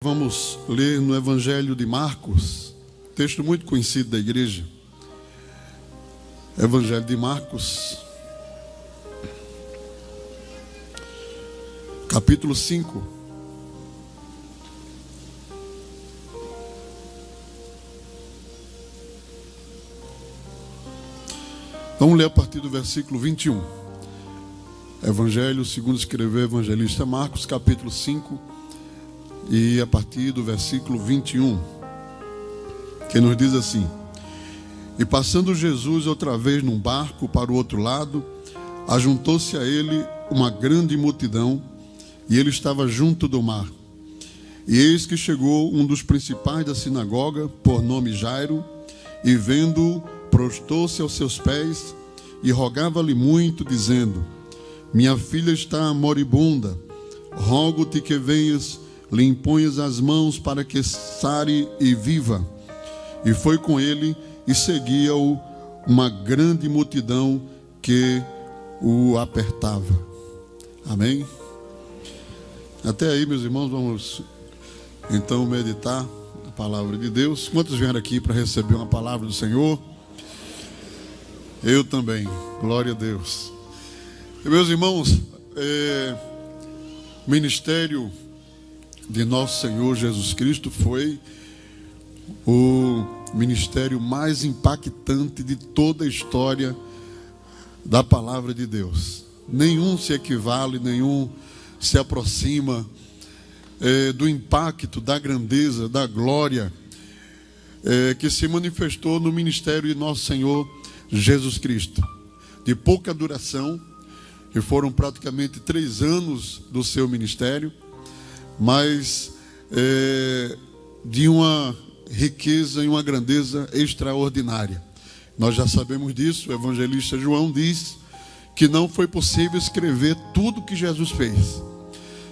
Vamos ler no Evangelho de Marcos, texto muito conhecido da igreja. Evangelho de Marcos, capítulo 5. Vamos ler a partir do versículo 21. Evangelho segundo escreveu o evangelista Marcos, capítulo 5, e a partir do versículo 21, que nos diz assim: E passando Jesus outra vez num barco para o outro lado, ajuntou-se a ele uma grande multidão, e ele estava junto do mar. E eis que chegou um dos principais da sinagoga, por nome Jairo, e vendo-o, prostou-se aos seus pés e rogava-lhe muito, dizendo: Minha filha está moribunda, rogo-te que venhas, lhe imponhas as mãos para que sare e viva. E foi com ele, e seguia-o uma grande multidão que o apertava. Amém? Até aí, meus irmãos, vamos então meditar a palavra de Deus. Quantos vieram aqui para receber uma palavra do Senhor? Eu também, glória a Deus. E, meus irmãos, o ministério de nosso Senhor Jesus Cristo foi o ministério mais impactante de toda a história da palavra de Deus. Nenhum se equivale, nenhum se aproxima do impacto, da grandeza, da glória que se manifestou no ministério de nosso Senhor Jesus Cristo. De pouca duração, que foram praticamente 3 anos do seu ministério, mas de uma riqueza e uma grandeza extraordinária. Nós já sabemos disso. O evangelista João diz que não foi possível escrever tudo que Jesus fez,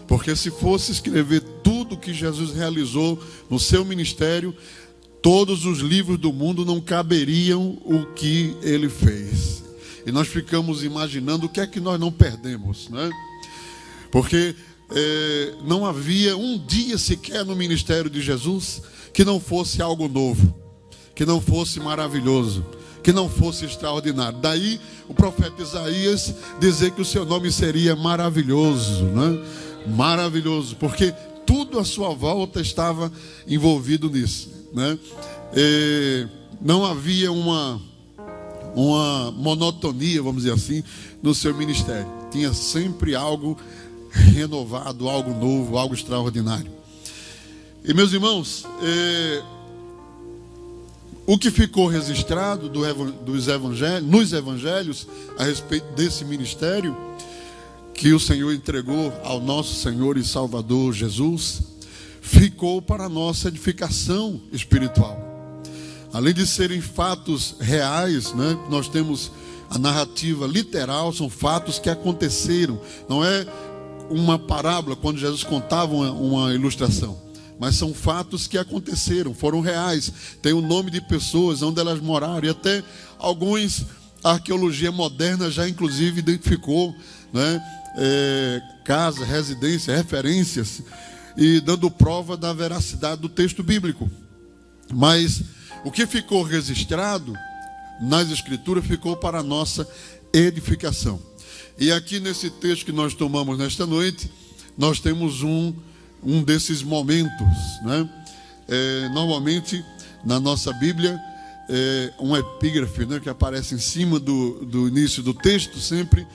porque se fosse escrever tudo que Jesus realizou no seu ministério, todos os livros do mundo não caberiam o que ele fez. E nós ficamos imaginando o que é que nós não perdemos, né? Porque não havia um dia sequer no ministério de Jesus que não fosse algo novo, que não fosse maravilhoso, que não fosse extraordinário. Daí o profeta Isaías dizer que o seu nome seria maravilhoso, né? Maravilhoso, porque tudo à sua volta estava envolvido nisso, né? Não havia uma monotonia, vamos dizer assim, no seu ministério. Tinha sempre algo renovado, algo novo, algo extraordinário. E, meus irmãos, o que ficou registrado nos evangelhos a respeito desse ministério que o Senhor entregou ao nosso Senhor e Salvador Jesus, ficou para a nossa edificação espiritual. Além de serem fatos reais, né, nós temos a narrativa literal, são fatos que aconteceram. Não é uma parábola, quando Jesus contava uma ilustração, mas são fatos que aconteceram, foram reais. Tem o nome de pessoas, onde elas moraram, e até a arqueologia moderna já inclusive identificou, né, casa, residência, referências, e dando prova da veracidade do texto bíblico. Mas o que ficou registrado nas Escrituras ficou para a nossa edificação. E aqui nesse texto que nós tomamos nesta noite, nós temos um desses momentos, né? Normalmente na nossa Bíblia um epígrafe, né, que aparece em cima do início do texto, sempre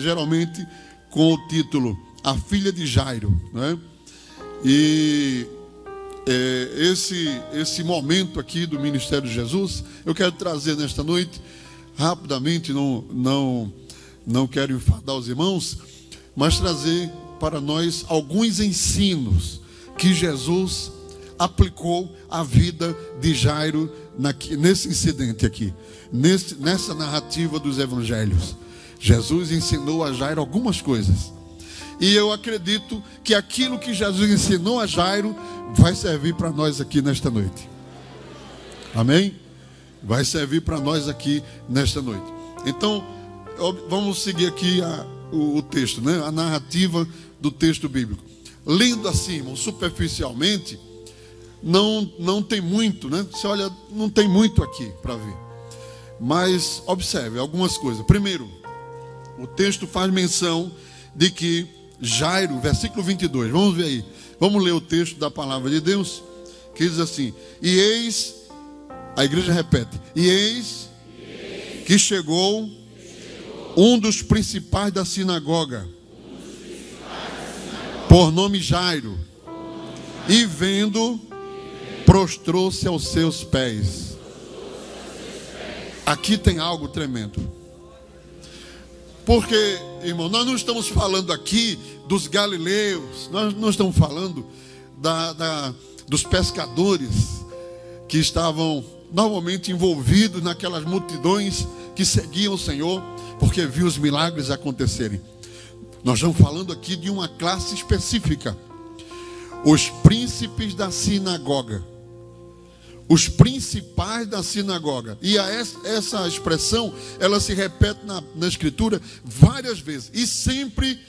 geralmente com o título A Filha de Jairo, né? E esse momento aqui do ministério de Jesus, eu quero trazer nesta noite rapidamente, não quero enfadar os irmãos, mas trazer para nós alguns ensinos que Jesus aplicou à vida de Jairo nesse incidente aqui, nessa narrativa dos evangelhos. Jesus ensinou a Jairo algumas coisas, e eu acredito que aquilo que Jesus ensinou a Jairo vai servir para nós aqui nesta noite. Amém? Vai servir para nós aqui nesta noite. Então, vamos seguir aqui o texto, né? A narrativa do texto bíblico. lendo assim, irmão, superficialmente, não tem muito, né? Você olha, não tem muito aqui para ver. Mas observe algumas coisas. Primeiro, o texto faz menção de que Jairo, versículo 22, vamos ver aí. Vamos ler o texto da palavra de Deus, que diz assim: e eis, a igreja repete, e eis que chegou um dos principais da sinagoga, por nome Jairo, e vendo, prostrou-se aos seus pés. Aqui tem algo tremendo. Porque, irmão, nós não estamos falando aqui dos galileus, nós não estamos falando dos pescadores que estavam normalmente envolvidos naquelas multidões que seguiam o Senhor, porque viu os milagres acontecerem. Nós estamos falando aqui de uma classe específica: os príncipes da sinagoga, os principais da sinagoga. E essa expressão, ela se repete na escritura várias vezes, e sempre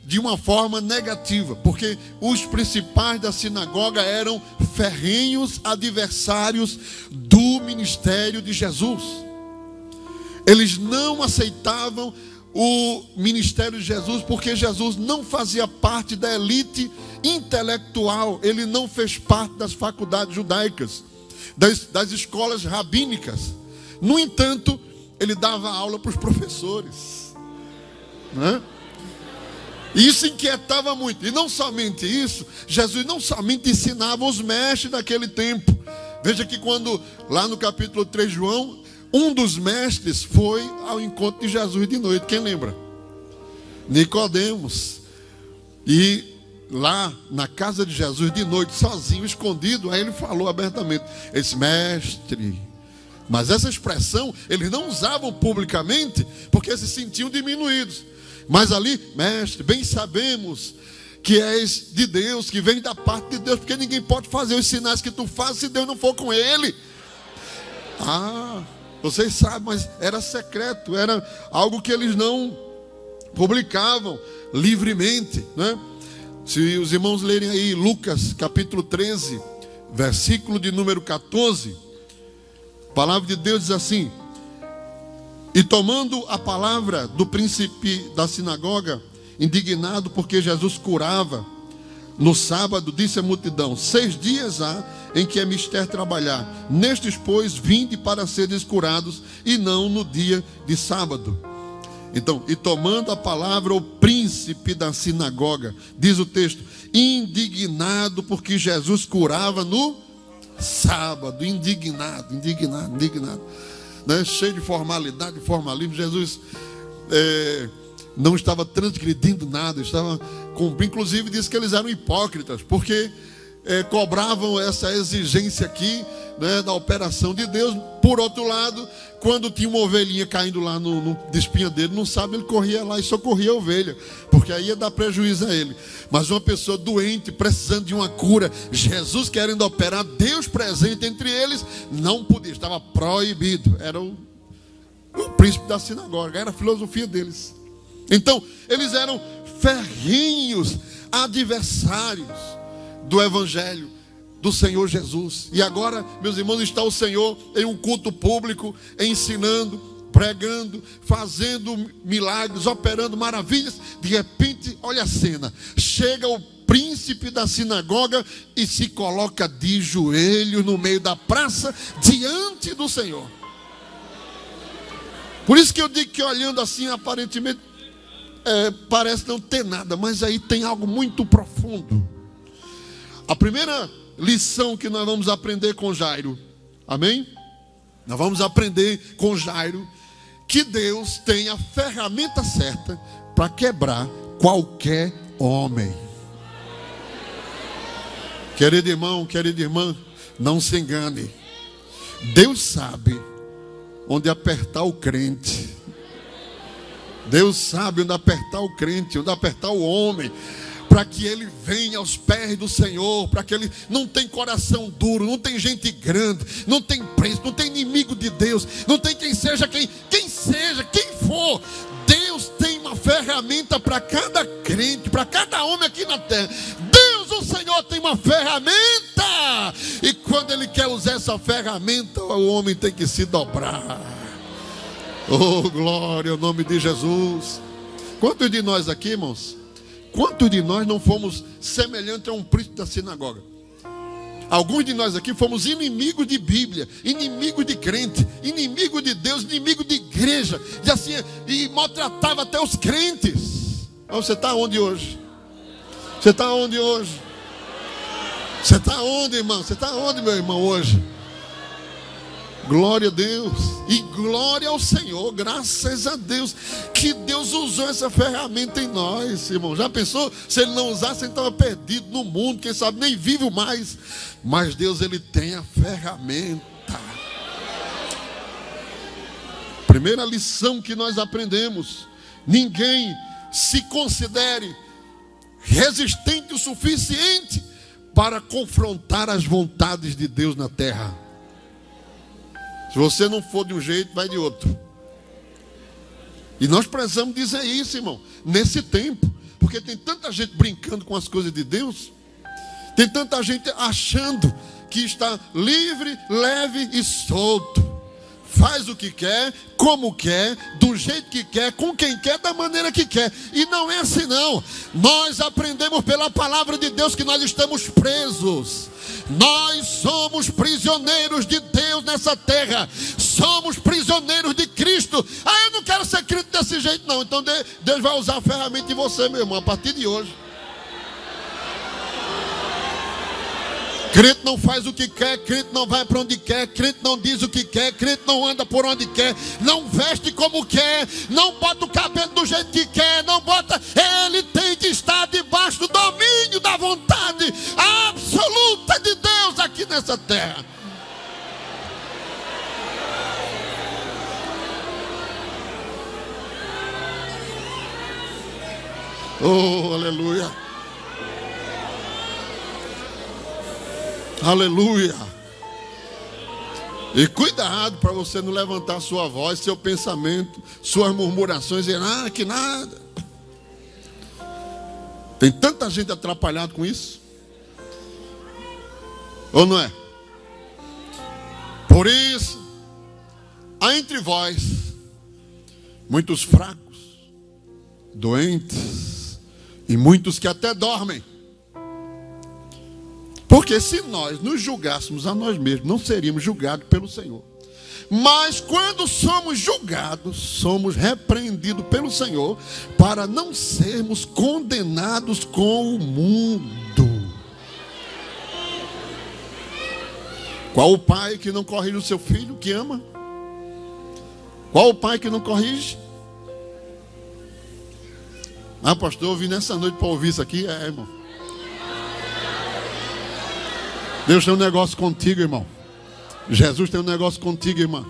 de uma forma negativa, porque os principais da sinagoga eram ferrenhos adversários do ministério de Jesus. Eles não aceitavam o ministério de Jesus, porque Jesus não fazia parte da elite intelectual, ele não fez parte das faculdades judaicas, das escolas rabínicas. No entanto, ele dava aula para os professores, né? E isso inquietava muito. E não somente isso, Jesus não somente ensinava os mestres daquele tempo. Veja que quando, lá no capítulo 3 de João, um dos mestres foi ao encontro de Jesus de noite. Quem lembra? Nicodemos. E lá na casa de Jesus de noite, sozinho, escondido, aí ele falou abertamente. Ele disse: mestre. Mas essa expressão eles não usavam publicamente, porque se sentiam diminuídos. Mas ali: mestre, bem sabemos que és de Deus, que vem da parte de Deus, porque ninguém pode fazer os sinais que tu fazes se Deus não for com ele. Vocês sabem, mas era secreto, era algo que eles não publicavam livremente, né? Se os irmãos lerem aí Lucas capítulo 13, versículo de número 14, a palavra de Deus diz assim: e tomando a palavra do príncipe da sinagoga, indignado porque Jesus curava no sábado, disse à multidão: 6 dias há em que é mister trabalhar, nestes pois vinde para seres curados, e não no dia de sábado. Então, e tomando a palavra o príncipe da sinagoga, diz o texto, indignado porque Jesus curava no sábado, indignado, né? Cheio de formalidade, formalismo. Jesus não estava transgredindo nada, estava cumprindo. Inclusive disse que eles eram hipócritas, porque cobravam essa exigência aqui, né, da operação de Deus. Por outro lado, quando tinha uma ovelhinha caindo lá no espinho dele, não sabe, ele corria lá e socorria a ovelha, porque aí ia dar prejuízo a ele. Mas uma pessoa doente, precisando de uma cura, Jesus querendo operar, Deus presente entre eles, não podia, estava proibido. Era o príncipe da sinagoga, era a filosofia deles. Então, eles eram ferrenhos adversários do evangelho do Senhor Jesus. E agora, meus irmãos, está o Senhor em um culto público, ensinando, pregando, fazendo milagres, operando maravilhas. De repente, olha a cena, chega o príncipe da sinagoga e se coloca de joelho no meio da praça, diante do Senhor. Por isso que eu digo que, olhando assim, aparentemente parece não ter nada, mas aí tem algo muito profundo. A primeira lição que nós vamos aprender com Jairo, amém? Nós vamos aprender com Jairo que Deus tem a ferramenta certa para quebrar qualquer homem. Querido irmão, querida irmã, não se engane. Deus sabe onde apertar o crente. Deus sabe onde apertar o crente, onde apertar o homem, para que ele venha aos pés do Senhor, para que ele não tem coração duro, não tem gente grande, não tem preço, não tem inimigo de Deus, não tem quem seja, quem for. Deus tem uma ferramenta para cada crente, para cada homem aqui na terra. Deus uma ferramenta. E quando ele quer usar essa ferramenta, o homem tem que se dobrar. Oh, glória ao nome de Jesus. Quantos de nós aqui, irmãos? Quantos de nós não fomos semelhantes a um príncipe da sinagoga? Alguns de nós aqui fomos inimigos de Bíblia, inimigos de crente, inimigos de Deus, inimigos de igreja, e assim, e maltratava até os crentes. Mas você está onde hoje? Você está onde hoje? Você está onde, irmão? Você está onde, meu irmão, hoje? Glória a Deus e glória ao Senhor, graças a Deus que Deus usou essa ferramenta em nós, irmão. Já pensou? Se ele não usasse, ele estava perdido no mundo, quem sabe nem vivo mais. Mas Deus, ele tem a ferramenta. Primeira lição que nós aprendemos: ninguém se considere resistente o suficiente para confrontar as vontades de Deus na terra. Se você não for de um jeito, vai de outro. E nós precisamos dizer isso, irmão, nesse tempo. Porque tem tanta gente brincando com as coisas de Deus. Tem tanta gente achando que está livre, leve e solto. Faz o que quer, como quer, do jeito que quer, com quem quer, da maneira que quer. E não é assim não. Nós aprendemos pela palavra de Deus que nós estamos presos. Nós somos prisioneiros de Deus nessa terra. Somos prisioneiros de Cristo. Ah, eu não quero ser crente desse jeito não. Então Deus vai usar a ferramenta em você, meu irmão, a partir de hoje. Crente não faz o que quer, crente não vai para onde quer, crente não diz o que quer, crente não anda por onde quer, não veste como quer, não bota o cabelo do jeito que quer, não bota. Ele tem que estar debaixo do domínio da vontade absoluta de Deus aqui nessa terra. Oh, aleluia. Aleluia. E cuidado para você não levantar sua voz, seu pensamento, suas murmurações, dizendo, que nada. Tem tanta gente atrapalhada com isso. Ou não é? Por isso, há entre vós muitos fracos, doentes, e muitos que até dormem. Porque se nós nos julgássemos a nós mesmos, não seríamos julgados pelo Senhor. Mas quando somos julgados, somos repreendidos pelo Senhor, para não sermos condenados com o mundo. Qual o pai que não corrige o seu filho que ama? Qual o pai que não corrige? Ah, pastor, eu vim nessa noite para ouvir isso aqui. Irmão, Deus tem um negócio contigo, irmão. Jesus tem um negócio contigo, irmã.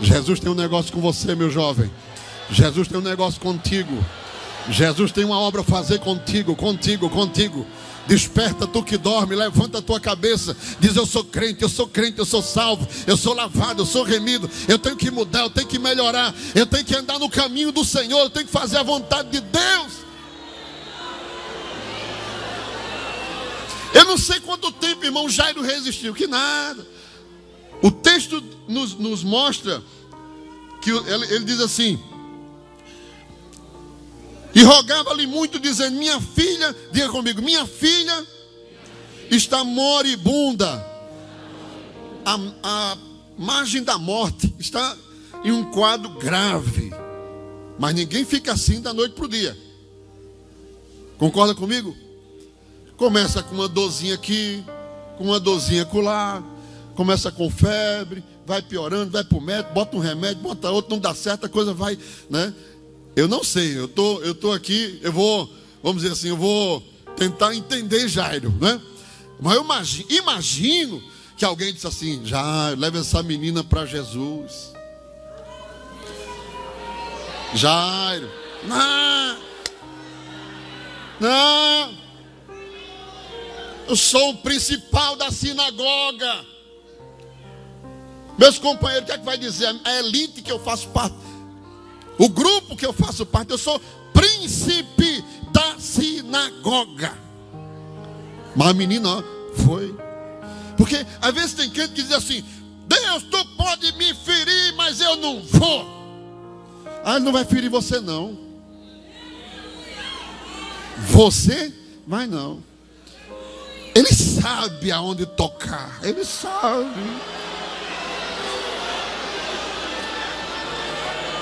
Jesus tem um negócio com você, meu jovem. Jesus tem um negócio contigo. Jesus tem uma obra a fazer contigo. Desperta tu que dorme, levanta a tua cabeça. Diz, eu sou crente, eu sou salvo, eu sou lavado, eu sou remido. Eu tenho que mudar, eu tenho que melhorar. Eu tenho que andar no caminho do Senhor. Eu tenho que fazer a vontade de Deus. Eu não sei quanto tempo, irmão, Jairo resistiu. Que nada. O texto nos mostra que ele diz assim: e rogava-lhe muito, dizendo, minha filha, diga comigo, minha filha está moribunda, à margem da morte, está em um quadro grave. Mas ninguém fica assim da noite para o dia. Concorda comigo? Começa com uma dorzinha aqui, com uma dorzinha acolá, começa com febre, vai piorando, vai para o médico, bota um remédio, bota outro, não dá certo, a coisa vai, né? Eu não sei, eu tô aqui, vamos dizer assim, eu vou tentar entender Jairo, né? Mas eu imagino que alguém disse assim, Jairo, leva essa menina para Jesus. Jairo, não. Eu sou o principal da sinagoga. Meus companheiros, o que é que vai dizer? A elite que eu faço parte, o grupo que eu faço parte, eu sou príncipe da sinagoga. Mas a menina, ó, foi. Porque às vezes tem crente que diz assim: Deus, tu pode me ferir, mas eu não vou. Ah, ele não vai ferir você não. Você vai não. Ele sabe aonde tocar. Ele sabe.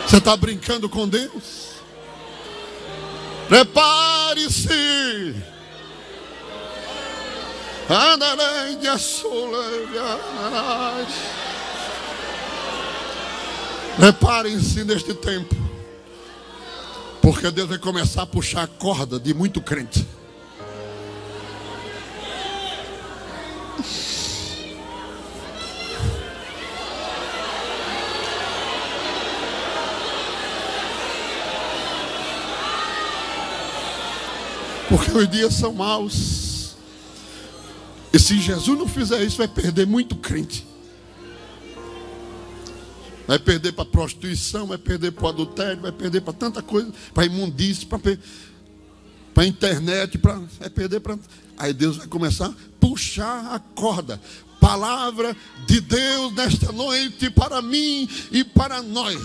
Você está brincando com Deus? Prepare-se. Preparem-se neste tempo, porque Deus vai começar a puxar a corda de muito crente. Porque os dias são maus. E se Jesus não fizer isso, vai perder muito crente. Vai perder para prostituição, vai perder para o adultério, vai perder para tanta coisa, para imundície, para internet, vai perder para... Aí Deus vai começar a puxar a corda. Palavra de Deus nesta noite para mim e para nós.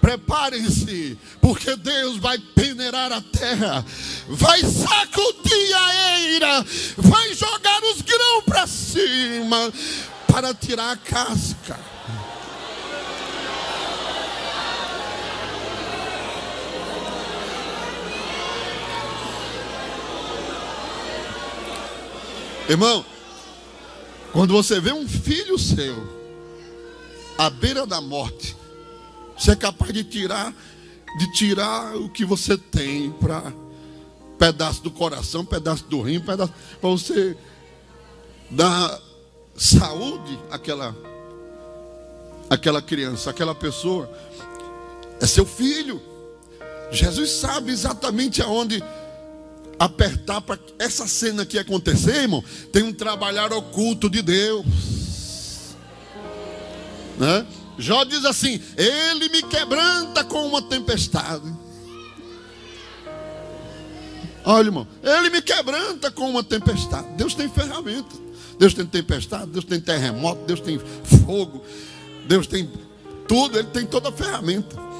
Preparem-se, porque Deus vai peneirar a terra, vai sacudir a eira, vai jogar os grãos para cima, para tirar a casca. Irmão, quando você vê um filho seu à beira da morte, você é capaz de tirar o que você tem, para pedaço do coração, pedaço do rim, para você dar saúde àquela criança, àquela pessoa. É seu filho. Jesus sabe exatamente aonde apertar para essa cena aqui acontecer, irmão. Tem um trabalhar oculto de Deus, né? Jó diz assim: ele me quebranta com uma tempestade. Olha, irmão, ele me quebranta com uma tempestade. Deus tem ferramenta. Deus tem tempestade, Deus tem terremoto, Deus tem fogo, Deus tem tudo, Ele tem toda a ferramenta.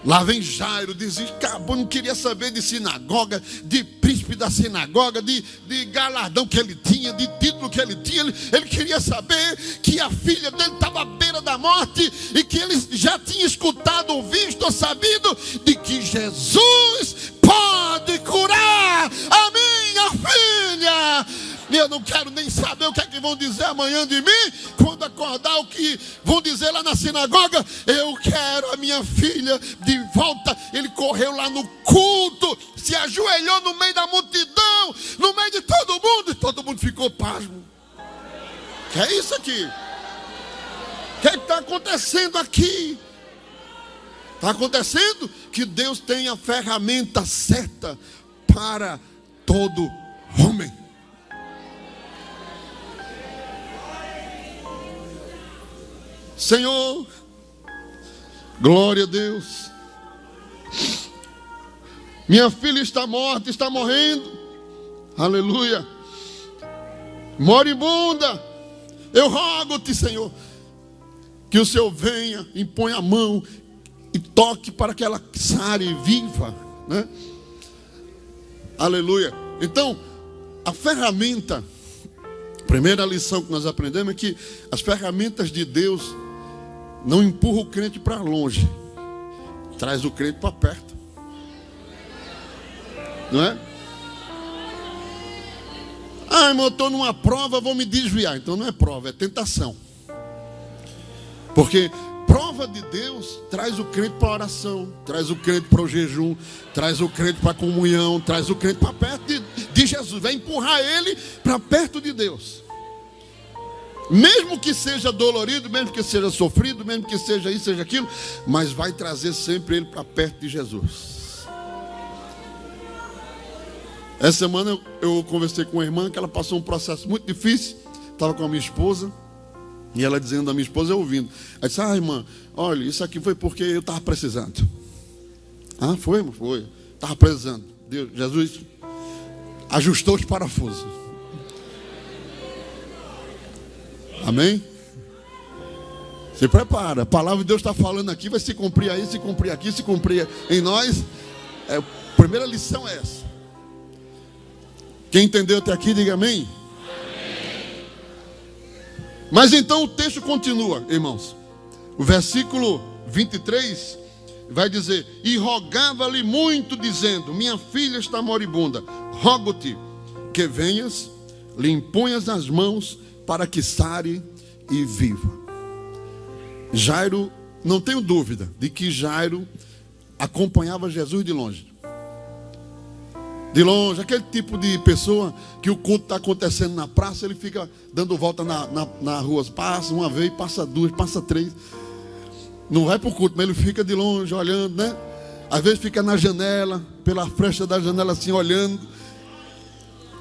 Lá vem Jairo, desescapou, não queria saber de sinagoga, de príncipe da sinagoga, de galardão que ele tinha, de título que ele tinha. Ele queria saber que a filha dele estava à beira da morte e que ele já tinha escutado, visto ou sabido de que Jesus pode curar a minha filha. E eu não quero nem saber o que é que vão dizer amanhã de mim, quando acordar, o que vão dizer lá na sinagoga. Eu quero a minha filha de volta. Ele correu lá no culto, se ajoelhou no meio da multidão, no meio de todo mundo, e todo mundo ficou pasmo. Que é isso aqui? O que é que está acontecendo aqui? Está acontecendo que Deus tem a ferramenta certa para todo homem. Senhor, glória a Deus. Minha filha está morta, está morrendo. Aleluia. Moribunda, eu rogo-te, Senhor, que o Senhor venha, impõe a mão e toque para que ela sare viva, né? Aleluia. Então, a ferramenta, a primeira lição que nós aprendemos é que as ferramentas de Deus não empurram o crente para longe, traz o crente para perto, não é? Ah, irmão, eu estou numa prova, vou me desviar. Então não é prova, é tentação. Porque prova de Deus traz o crente para a oração, traz o crente para o jejum, traz o crente para a comunhão, traz o crente para perto de Jesus. Vai empurrar ele para perto de Deus. Mesmo que seja dolorido, mesmo que seja sofrido, mesmo que seja isso, seja aquilo, mas vai trazer sempre ele para perto de Jesus. Essa semana eu conversei com uma irmã que ela passou um processo muito difícil. Estava com a minha esposa e ela dizendo a minha esposa, eu ouvindo. Ela disse: ah, irmã, olha, isso aqui foi porque eu estava precisando. Ah, foi, irmão? Foi. Estava precisando. Deus, Jesus ajustou os parafusos. Amém? Se prepara, a palavra de Deus está falando aqui, vai se cumprir aí, se cumprir aqui, se cumprir em nós. A primeira lição é essa. Quem entendeu até aqui, diga amém. Amém. Mas então o texto continua, irmãos. O versículo 23 vai dizer: e rogava-lhe muito, dizendo: minha filha está moribunda, rogo-te que venhas, lhe imponhas as mãos para que sare e viva. Jairo, não tenho dúvida de que Jairo acompanhava Jesus de longe. De longe, aquele tipo de pessoa que o culto está acontecendo na praça, ele fica dando volta na rua, passa uma vez, passa duas, passa três. Não vai para o culto, mas ele fica de longe olhando, né? Às vezes fica na janela, pela fresta da janela assim, olhando.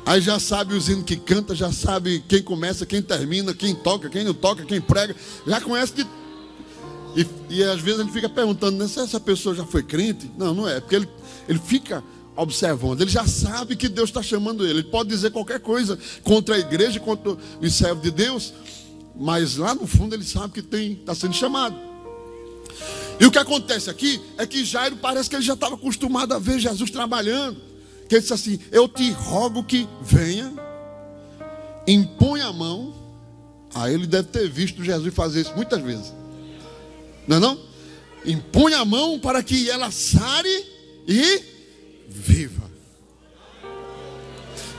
Aí já sabe os hinos que canta, já sabe quem começa, quem termina, quem toca, quem não toca, quem prega. Já conhece de... E às vezes ele fica perguntando, né, se essa pessoa já foi crente? Não, não é, porque ele fica observando, ele já sabe que Deus está chamando ele. Ele pode dizer qualquer coisa contra a igreja, contra os servos de Deus, mas lá no fundo ele sabe que está sendo chamado. E o que acontece aqui é que Jairo parece que ele já estava acostumado a ver Jesus trabalhando. Que ele disse assim: eu te rogo que venha, impõe a mão. Aí ele deve ter visto Jesus fazer isso muitas vezes, não é não? Impõe a mão para que ela sare e viva.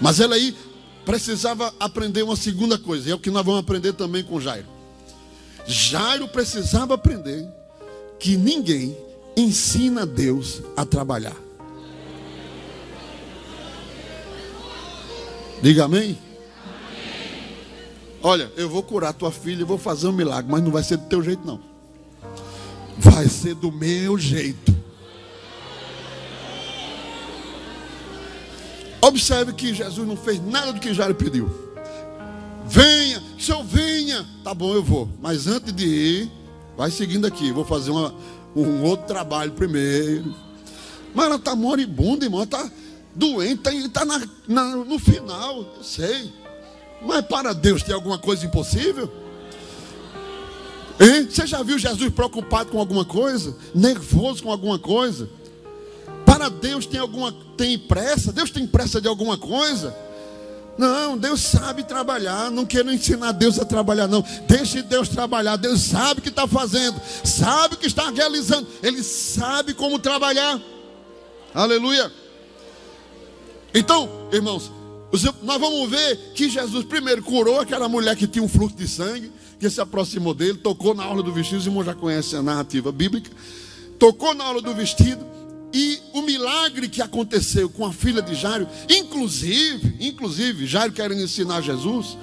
Mas ela aí precisava aprender uma segunda coisa, e é o que nós vamos aprender também com Jairo. Jairo precisava aprender que ninguém ensina Deus a trabalhar. Diga amém? Olha, eu vou curar tua filha, eu vou fazer um milagre, mas não vai ser do teu jeito não. Vai ser do meu jeito. Observe que Jesus não fez nada do que Jairo pediu. Venha, Senhor, venha. Tá bom, eu vou. Mas antes de ir, vai seguindo aqui. Vou fazer um outro trabalho primeiro. Mas ela está moribunda, irmão. Está doente, está no final. Eu sei. Mas para Deus tem alguma coisa impossível? Hein? Você já viu Jesus preocupado com alguma coisa? Nervoso com alguma coisa? Para Deus tem pressa? Deus tem pressa de alguma coisa? Não, Deus sabe trabalhar. Não quero ensinar Deus a trabalhar, não. Deixe Deus trabalhar. Deus sabe o que está fazendo, sabe o que está realizando. Ele sabe como trabalhar. Aleluia. Então, irmãos, nós vamos ver que Jesus primeiro curou aquela mulher que tinha um fluxo de sangue, que se aproximou dele, tocou na orla do vestido. Os irmãos já conhecem a narrativa bíblica. Tocou na orla do vestido. E o milagre que aconteceu com a filha de Jairo, inclusive Jairo querendo ensinar Jesus,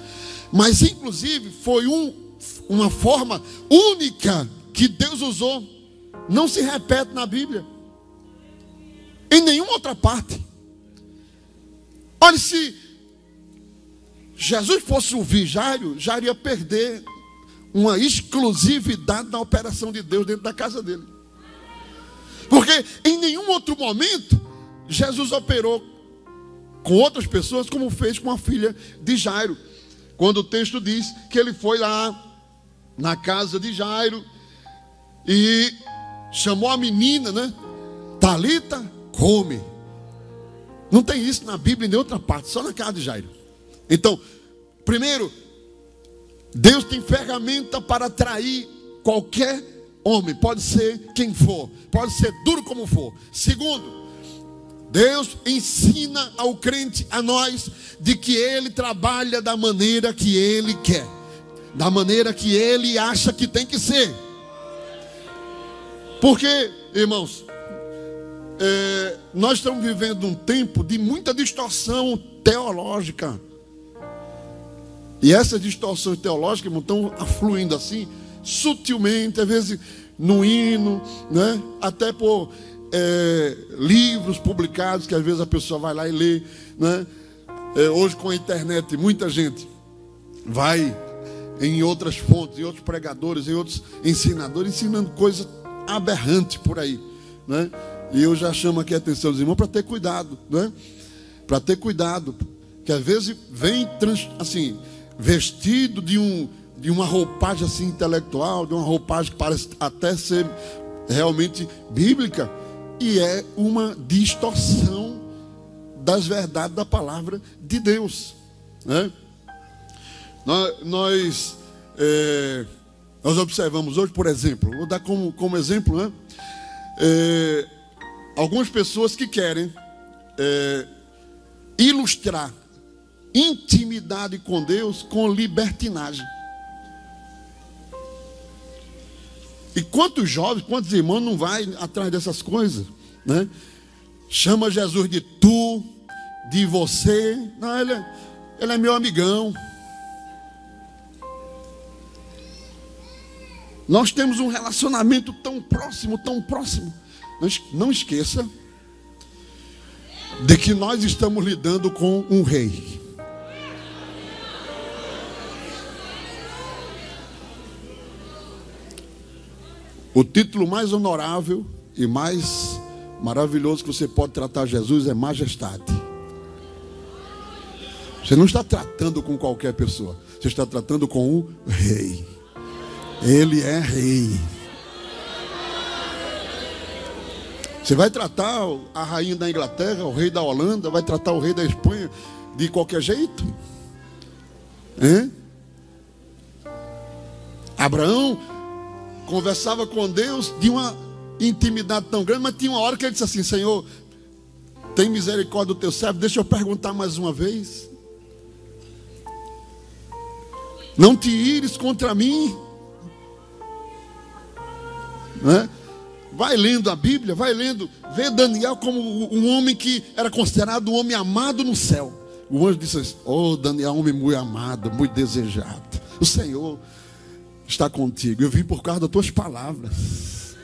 mas inclusive foi uma forma única que Deus usou. Não se repete na Bíblia, em nenhuma outra parte. Olha, se Jesus fosse ouvir Jairo ia perder uma exclusividade na operação de Deus dentro da casa dele. Porque em nenhum outro momento Jesus operou com outras pessoas como fez com a filha de Jairo. Quando o texto diz que ele foi lá na casa de Jairo e chamou a menina, né? Talita, come. Não tem isso na Bíblia em outra parte, só na casa de Jairo. Então, primeiro, Deus tem ferramenta para atrair qualquer homem, pode ser quem for, pode ser duro como for. Segundo, Deus ensina ao crente, a nós, de que ele trabalha da maneira que ele quer, da maneira que ele acha que tem que ser. Porque, irmãos, nós estamos vivendo um tempo de muita distorção teológica. E essas distorções teológicas, irmão, estão afluindo assim, sutilmente, às vezes no hino, né? Até por livros publicados, que às vezes a pessoa vai lá e lê, né? Hoje com a internet, muita gente vai em outras fontes, em outros pregadores, em outros ensinadores, ensinando coisas aberrantes por aí, né? E eu já chamo aqui a atenção dos irmãos para ter cuidado, né? Para ter cuidado, que às vezes vem assim, vestido de de uma roupagem assim intelectual, de uma roupagem que parece até ser realmente bíblica, e é uma distorção das verdades da palavra de Deus, né? Nós observamos hoje, por exemplo, vou dar como exemplo, né? Algumas pessoas que querem ilustrar intimidade com Deus com libertinagem. E quantos jovens, quantos irmãos não vai atrás dessas coisas, né? Chama Jesus de tu, de você. Não, ele é meu amigão. Nós temos um relacionamento tão próximo, tão próximo. Não esqueça de que nós estamos lidando com um rei. O título mais honorável e mais maravilhoso que você pode tratar Jesus é majestade. Você não está tratando com qualquer pessoa, você está tratando com o rei. Ele é rei. Você vai tratar a rainha da Inglaterra, o rei da Holanda, vai tratar o rei da Espanha de qualquer jeito? Hein? Abraão conversava com Deus de uma intimidade tão grande, mas tinha uma hora que ele disse assim: Senhor, tem misericórdia do teu servo, deixa eu perguntar mais uma vez. Não te ires contra mim, né? Vai lendo a Bíblia, vai lendo, vê Daniel como um homem que era considerado um homem amado no céu. O anjo disse assim: oh, Daniel, homem muito amado, muito desejado. O Senhor está contigo. Eu vim por causa das tuas palavras.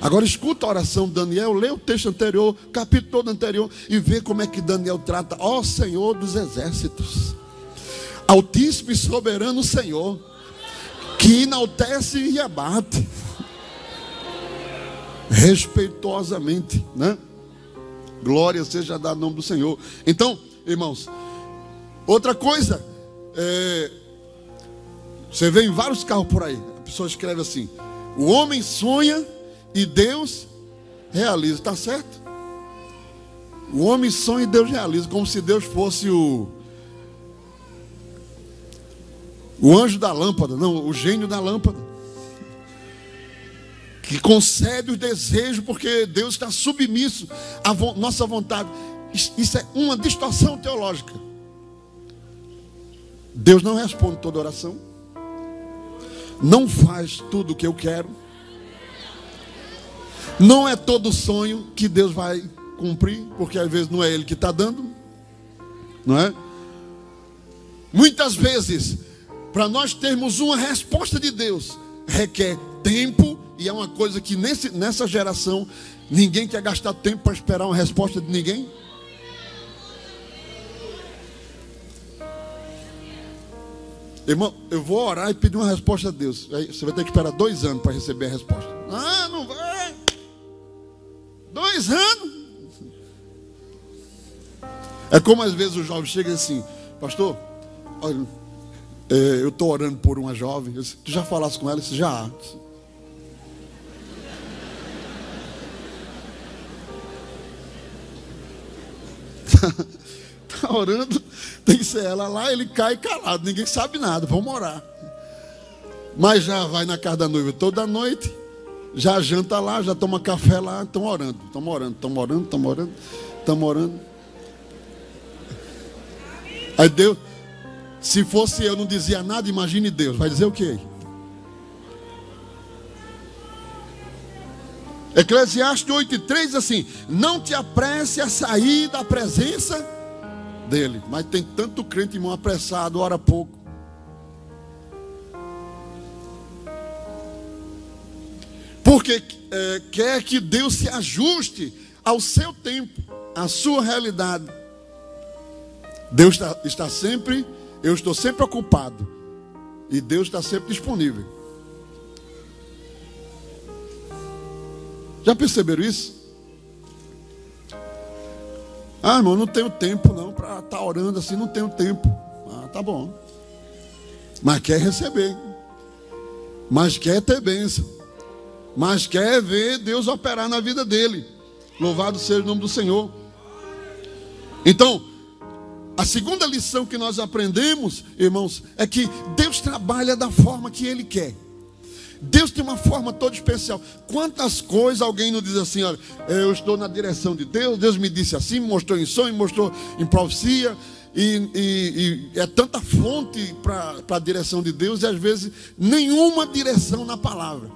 Agora escuta a oração de Daniel, lê o texto anterior, capítulo todo anterior, e vê como é que Daniel trata: ó Senhor dos exércitos, Altíssimo e soberano Senhor, que enaltece e abate respeitosamente, né? Glória seja dada ao nome do Senhor. Então, irmãos, outra coisa, você vê em vários carros por aí, a pessoa escreve assim: o homem sonha e Deus realiza. Está certo? O homem sonha e Deus realiza, como se Deus fosse o anjo da lâmpada, não, o gênio da lâmpada, que concede os desejos, porque Deus está submisso à nossa vontade. Isso é uma distorção teológica. Deus não responde toda oração, não faz tudo o que eu quero, não é todo sonho que Deus vai cumprir, porque às vezes não é Ele que está dando, não é? Muitas vezes, para nós termos uma resposta de Deus, requer tempo. E é uma coisa que nessa geração ninguém quer gastar tempo para esperar uma resposta de ninguém. Irmão, eu vou orar e pedir uma resposta a Deus. Aí você vai ter que esperar 2 anos para receber a resposta. Ah, não vai. 2 anos. É como às vezes os jovens chegam assim: pastor, olha, eu estou orando por uma jovem. Eu disse: tu já falaste com ela? Eu disse: já. Está orando, tem que ser ela lá, ele cai calado, ninguém sabe nada, vamos orar. Mas já vai na casa da noiva toda noite, já janta lá, já toma café lá, estão orando, estamos orando, estamos orando, estamos orando, estamos orando. Aí Deus, se fosse eu, não dizia nada, imagine Deus, vai dizer o quê? Eclesiastes 8:3 diz assim: não te apresse a sair da presença dele. Mas tem tanto crente, irmão, apressado, ora pouco. Porque quer que Deus se ajuste ao seu tempo, à sua realidade. Deus está sempre, eu estou sempre ocupado, e Deus está sempre disponível. Já perceberam isso? Ah, irmão, não tenho tempo não para estar orando assim, não tenho tempo. Ah, tá bom. Mas quer receber. mas quer ter bênção, mas quer ver Deus operar na vida dele. Louvado seja o nome do Senhor. Então, a segunda lição que nós aprendemos, irmãos, é que Deus trabalha da forma que Ele quer. Deus tem uma forma toda especial. Quantas coisas alguém não diz assim: olha, eu estou na direção de Deus, Deus me disse assim, me mostrou em sonho, me mostrou em profecia, e é tanta fonte para a direção de Deus, e às vezes nenhuma direção na palavra.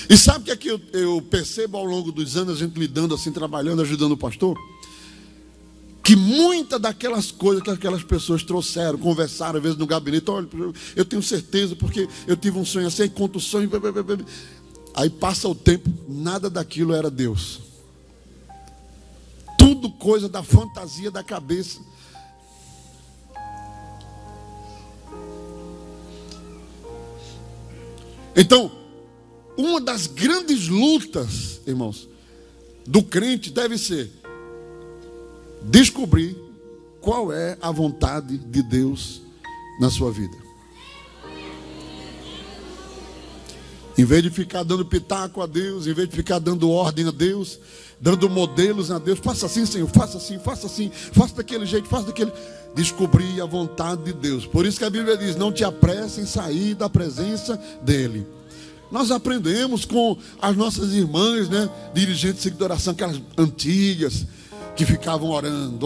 E sabe o que é que eu percebo ao longo dos anos, a gente lidando assim, trabalhando, ajudando o pastor? Que muitas daquelas coisas que aquelas pessoas trouxeram, conversaram às vezes no gabinete: olha, eu tenho certeza porque eu tive um sonho assim, aí conta o sonho, aí passa o tempo, nada daquilo era Deus. Tudo coisa da fantasia da cabeça. Então, uma das grandes lutas, irmãos, do crente deve ser descobrir qual é a vontade de Deus na sua vida. Em vez de ficar dando pitaco a Deus, em vez de ficar dando ordem a Deus, dando modelos a Deus: faça assim, Senhor, faça assim, faça daquele jeito, faça daquele. Descobrir a vontade de Deus. Por isso que a Bíblia diz: não te apresse em sair da presença dEle. Nós aprendemos com as nossas irmãs, né, dirigentes de oração, aquelas antigas, que ficavam orando,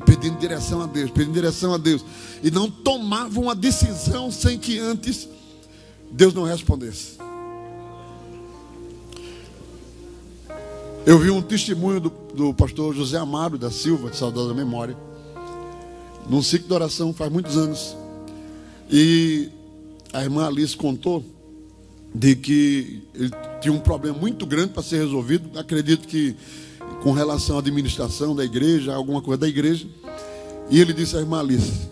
pedindo direção a Deus, e não tomavam a decisão sem que antes Deus não respondesse. Eu vi um testemunho do pastor José Amaro da Silva, de saudosa memória, num ciclo de oração faz muitos anos, e a irmã Alice contou de que ele tinha um problema muito grande para ser resolvido. Acredito que com relação à administração da igreja, alguma coisa da igreja. E ele disse à irmã Alice: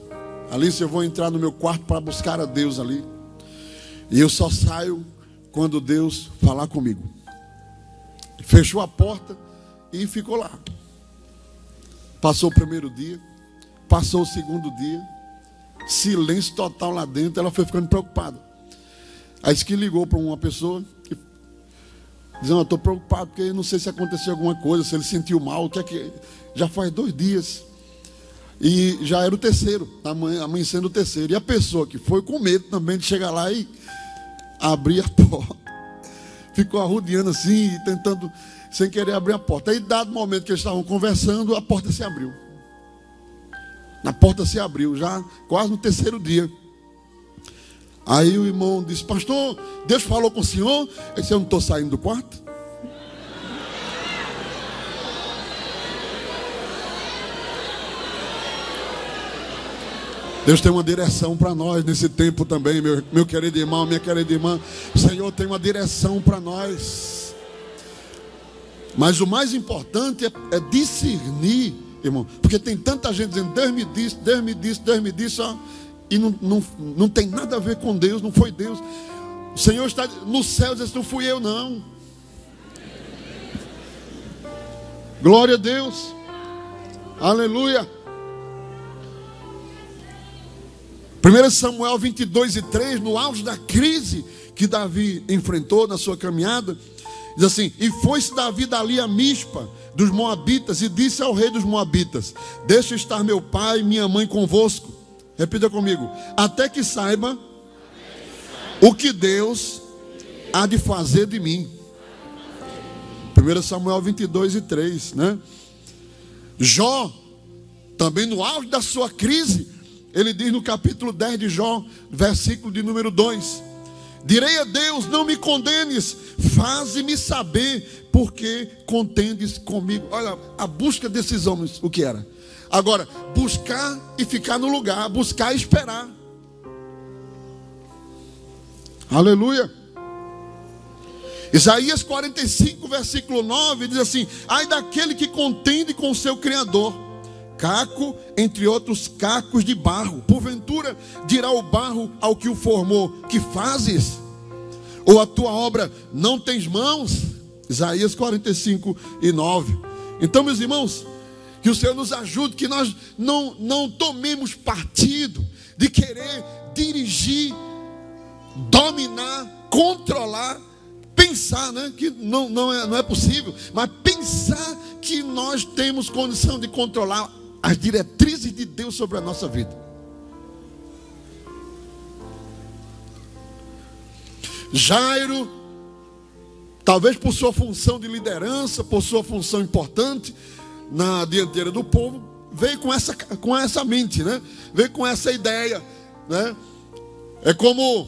Alice, eu vou entrar no meu quarto para buscar a Deus ali, e eu só saio quando Deus falar comigo. Fechou a porta e ficou lá. Passou o primeiro dia, passou o segundo dia, silêncio total lá dentro. Ela foi ficando preocupada. Aí disse que ligou para uma pessoa que dizendo: eu estou preocupado porque não sei se aconteceu alguma coisa, se ele sentiu mal, o que é que... Já faz 2 dias e já era o terceiro, amanhecendo o terceiro. E a pessoa que foi com medo também de chegar lá e abrir a porta, ficou arrodeando assim, tentando, sem querer abrir a porta. Aí, dado momento que eles estavam conversando, a porta se abriu. A porta se abriu, já quase no terceiro dia. Aí o irmão disse: pastor, Deus falou com o senhor? Ele disse: eu não estou saindo do quarto. Deus tem uma direção para nós nesse tempo também, meu querido irmão, minha querida irmã. O Senhor tem uma direção para nós. Mas o mais importante é discernir, irmão, porque tem tanta gente dizendo: Deus me disse, ó, e não tem nada a ver com Deus, não foi Deus. O Senhor está no céu, diz: não fui eu, não. Glória a Deus, aleluia. 1 Samuel 22:3, no auge da crise que Davi enfrentou na sua caminhada, diz assim: e foi-se Davi dali a Mispa dos Moabitas, e disse ao rei dos Moabitas: deixa estar meu pai e minha mãe convosco. Repita comigo: até que saiba o que Deus há de fazer de mim. 1 Samuel 22:3, né? Jó, também no auge da sua crise, ele diz no capítulo 10 de Jó, versículo de número 2: direi a Deus: não me condenes, faze-me saber porque contendes comigo. Olha, a busca desses homens, o que era? Agora, buscar e ficar no lugar, buscar e esperar. Aleluia. Isaías 45, versículo 9, diz assim: ai daquele que contende com o seu Criador, caco entre outros cacos de barro. Porventura dirá o barro ao que o formou: que fazes? Ou a tua obra não tens mãos? Isaías 45 e 9. Então, meus irmãos, Que o Senhor nos ajude, que nós não tomemos partido de querer dirigir, dominar, controlar, pensar, né, que não é possível, mas pensar que nós temos condição de controlar as diretrizes de Deus sobre a nossa vida. Jairo, talvez por sua função de liderança, por sua função importante na dianteira do povo, veio com essa mente, né? Veio com essa ideia, né? É como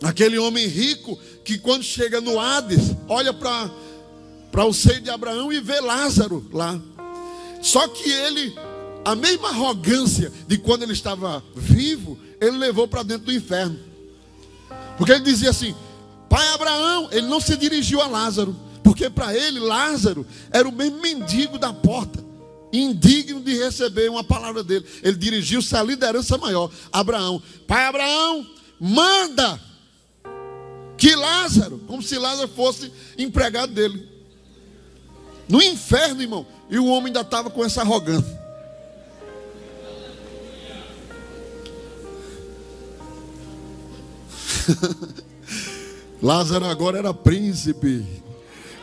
aquele homem rico que quando chega no Hades, olha para o seio de Abraão e vê Lázaro lá. Só que ele, a mesma arrogância de quando ele estava vivo, ele levou para dentro do inferno. Porque ele dizia assim: pai Abraão, ele não se dirigiu a Lázaro, porque para ele Lázaro era o mesmo mendigo da porta, indigno de receber uma palavra dele. Ele dirigiu-se à liderança maior, Abraão. Pai Abraão, manda que Lázaro, como se Lázaro fosse empregado dele, no inferno, irmão. E o homem ainda estava com essa arrogância. Lázaro agora era príncipe,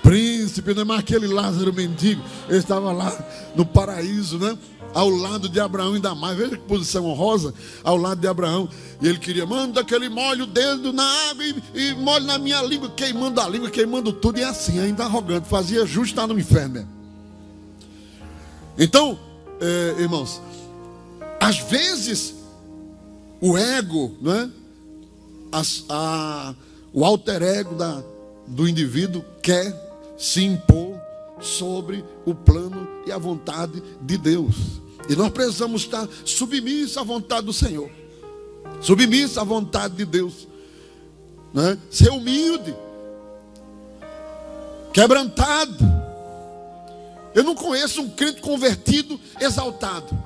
não é mais aquele Lázaro mendigo. Ele estava lá no paraíso, né? Ao lado de Abraão, ainda mais. Veja que posição honrosa, ao lado de Abraão. E ele queria: manda que ele molhe o dedo na água e molhe na minha língua, queimando a língua, queimando tudo. E assim, ainda arrogante, fazia justo estar no inferno mesmo. Então, irmãos, às vezes o ego, né? O alter ego do indivíduo quer se impor sobre o plano e a vontade de Deus. E nós precisamos estar submissos à vontade do Senhor, submissos à vontade de Deus, né? Ser humilde, quebrantado. Eu não conheço um crente convertido exaltado.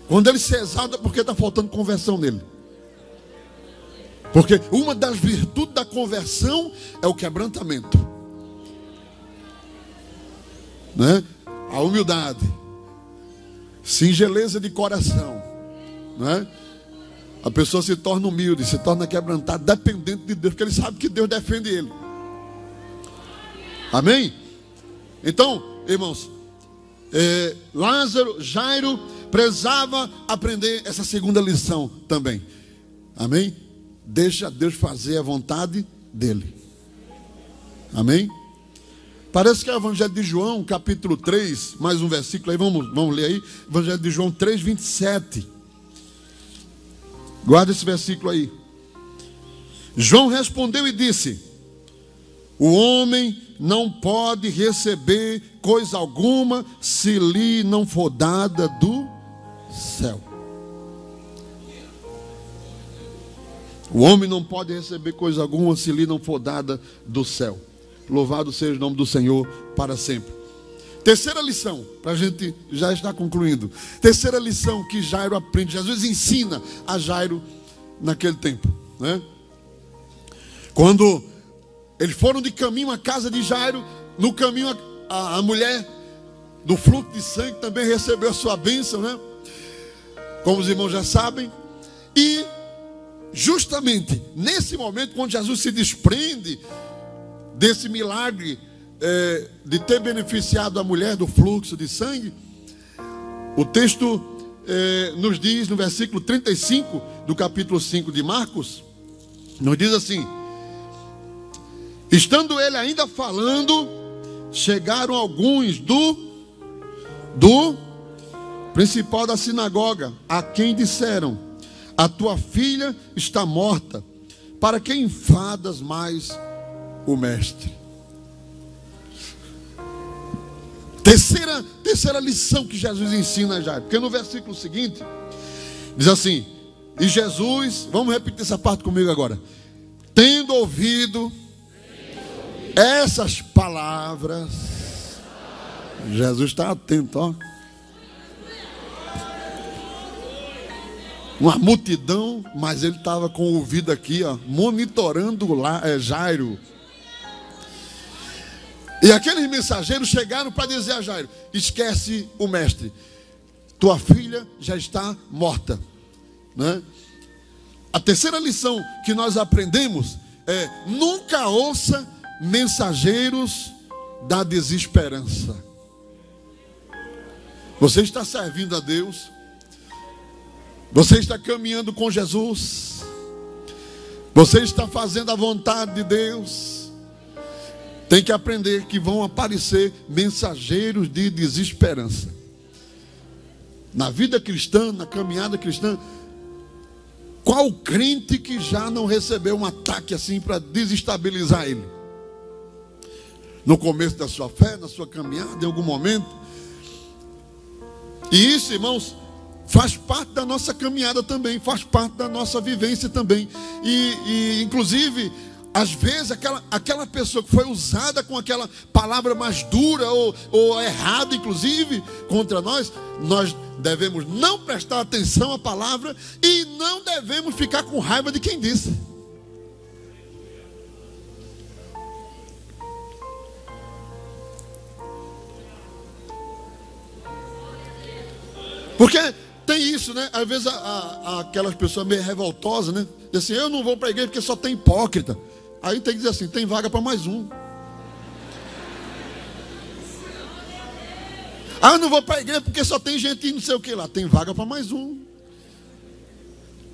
Quando ele se exalta é porque está faltando conversão nele. Porque uma das virtudes da conversão é o quebrantamento, né? A humildade, singeleza de coração, né? A pessoa se torna humilde, se torna quebrantada, dependente de Deus, porque ele sabe que Deus defende ele. Amém? Então, irmãos, Jairo precisava aprender essa segunda lição também. Amém? Deixa Deus fazer a vontade dele. Amém? Parece que é o Evangelho de João, capítulo 3, mais um versículo aí, vamos ler aí. Evangelho de João 3, 27. Guarda esse versículo aí. João respondeu e disse: o homem não pode receber coisa alguma se lhe não for dada do céu. O homem não pode receber coisa alguma se lhe não for dada do céu. Louvado seja o nome do Senhor para sempre. Terceira lição, para a gente já estar concluindo. Terceira lição que Jairo aprende. Jesus ensina a Jairo naquele tempo, né? Quando eles foram de caminho à casa de Jairo, no caminho a mulher do fluxo de sangue também recebeu a sua bênção, né? Como os irmãos já sabem. E justamente nesse momento, quando Jesus se desprende desse milagre de ter beneficiado a mulher do fluxo de sangue, o texto nos diz no versículo 35 do capítulo 5 de Marcos, nos diz assim: estando ele ainda falando, chegaram alguns do principal da sinagoga, a quem disseram: a tua filha está morta, para que enfadas mais o mestre? Terceira lição que Jesus ensina já, porque no versículo seguinte diz assim: e Jesus, vamos repetir essa parte comigo agora, tendo ouvido essas palavras, Jesus está atento, ó. Uma multidão, mas ele estava com o ouvido aqui, ó, monitorando lá, Jairo. E aqueles mensageiros chegaram para dizer a Jairo: esquece o mestre, tua filha já está morta, né? A terceira lição que nós aprendemos é: nunca ouça mensageiros da desesperança. Você está servindo a Deus, você está caminhando com Jesus, você está fazendo a vontade de Deus. Tem que aprender que vão aparecer mensageiros de desesperança. Na vida cristã, na caminhada cristã, qual crente que já não recebeu um ataque assim para desestabilizar ele? No começo da sua fé, na sua caminhada, em algum momento. E isso, irmãos, faz parte da nossa caminhada também, faz parte da nossa vivência também. E inclusive, às vezes, aquela pessoa que foi usada com aquela palavra mais dura ou errada, inclusive, contra nós devemos não prestar atenção à palavra e não devemos ficar com raiva de quem disse. Porque tem isso, né? Às vezes aquelas pessoas meio revoltosas, né? Diz assim: eu não vou para a igreja porque só tem hipócrita. Aí tem que dizer assim: tem vaga para mais um. Ah, eu não vou para a igreja porque só tem gente não sei o que lá. Tem vaga para mais um.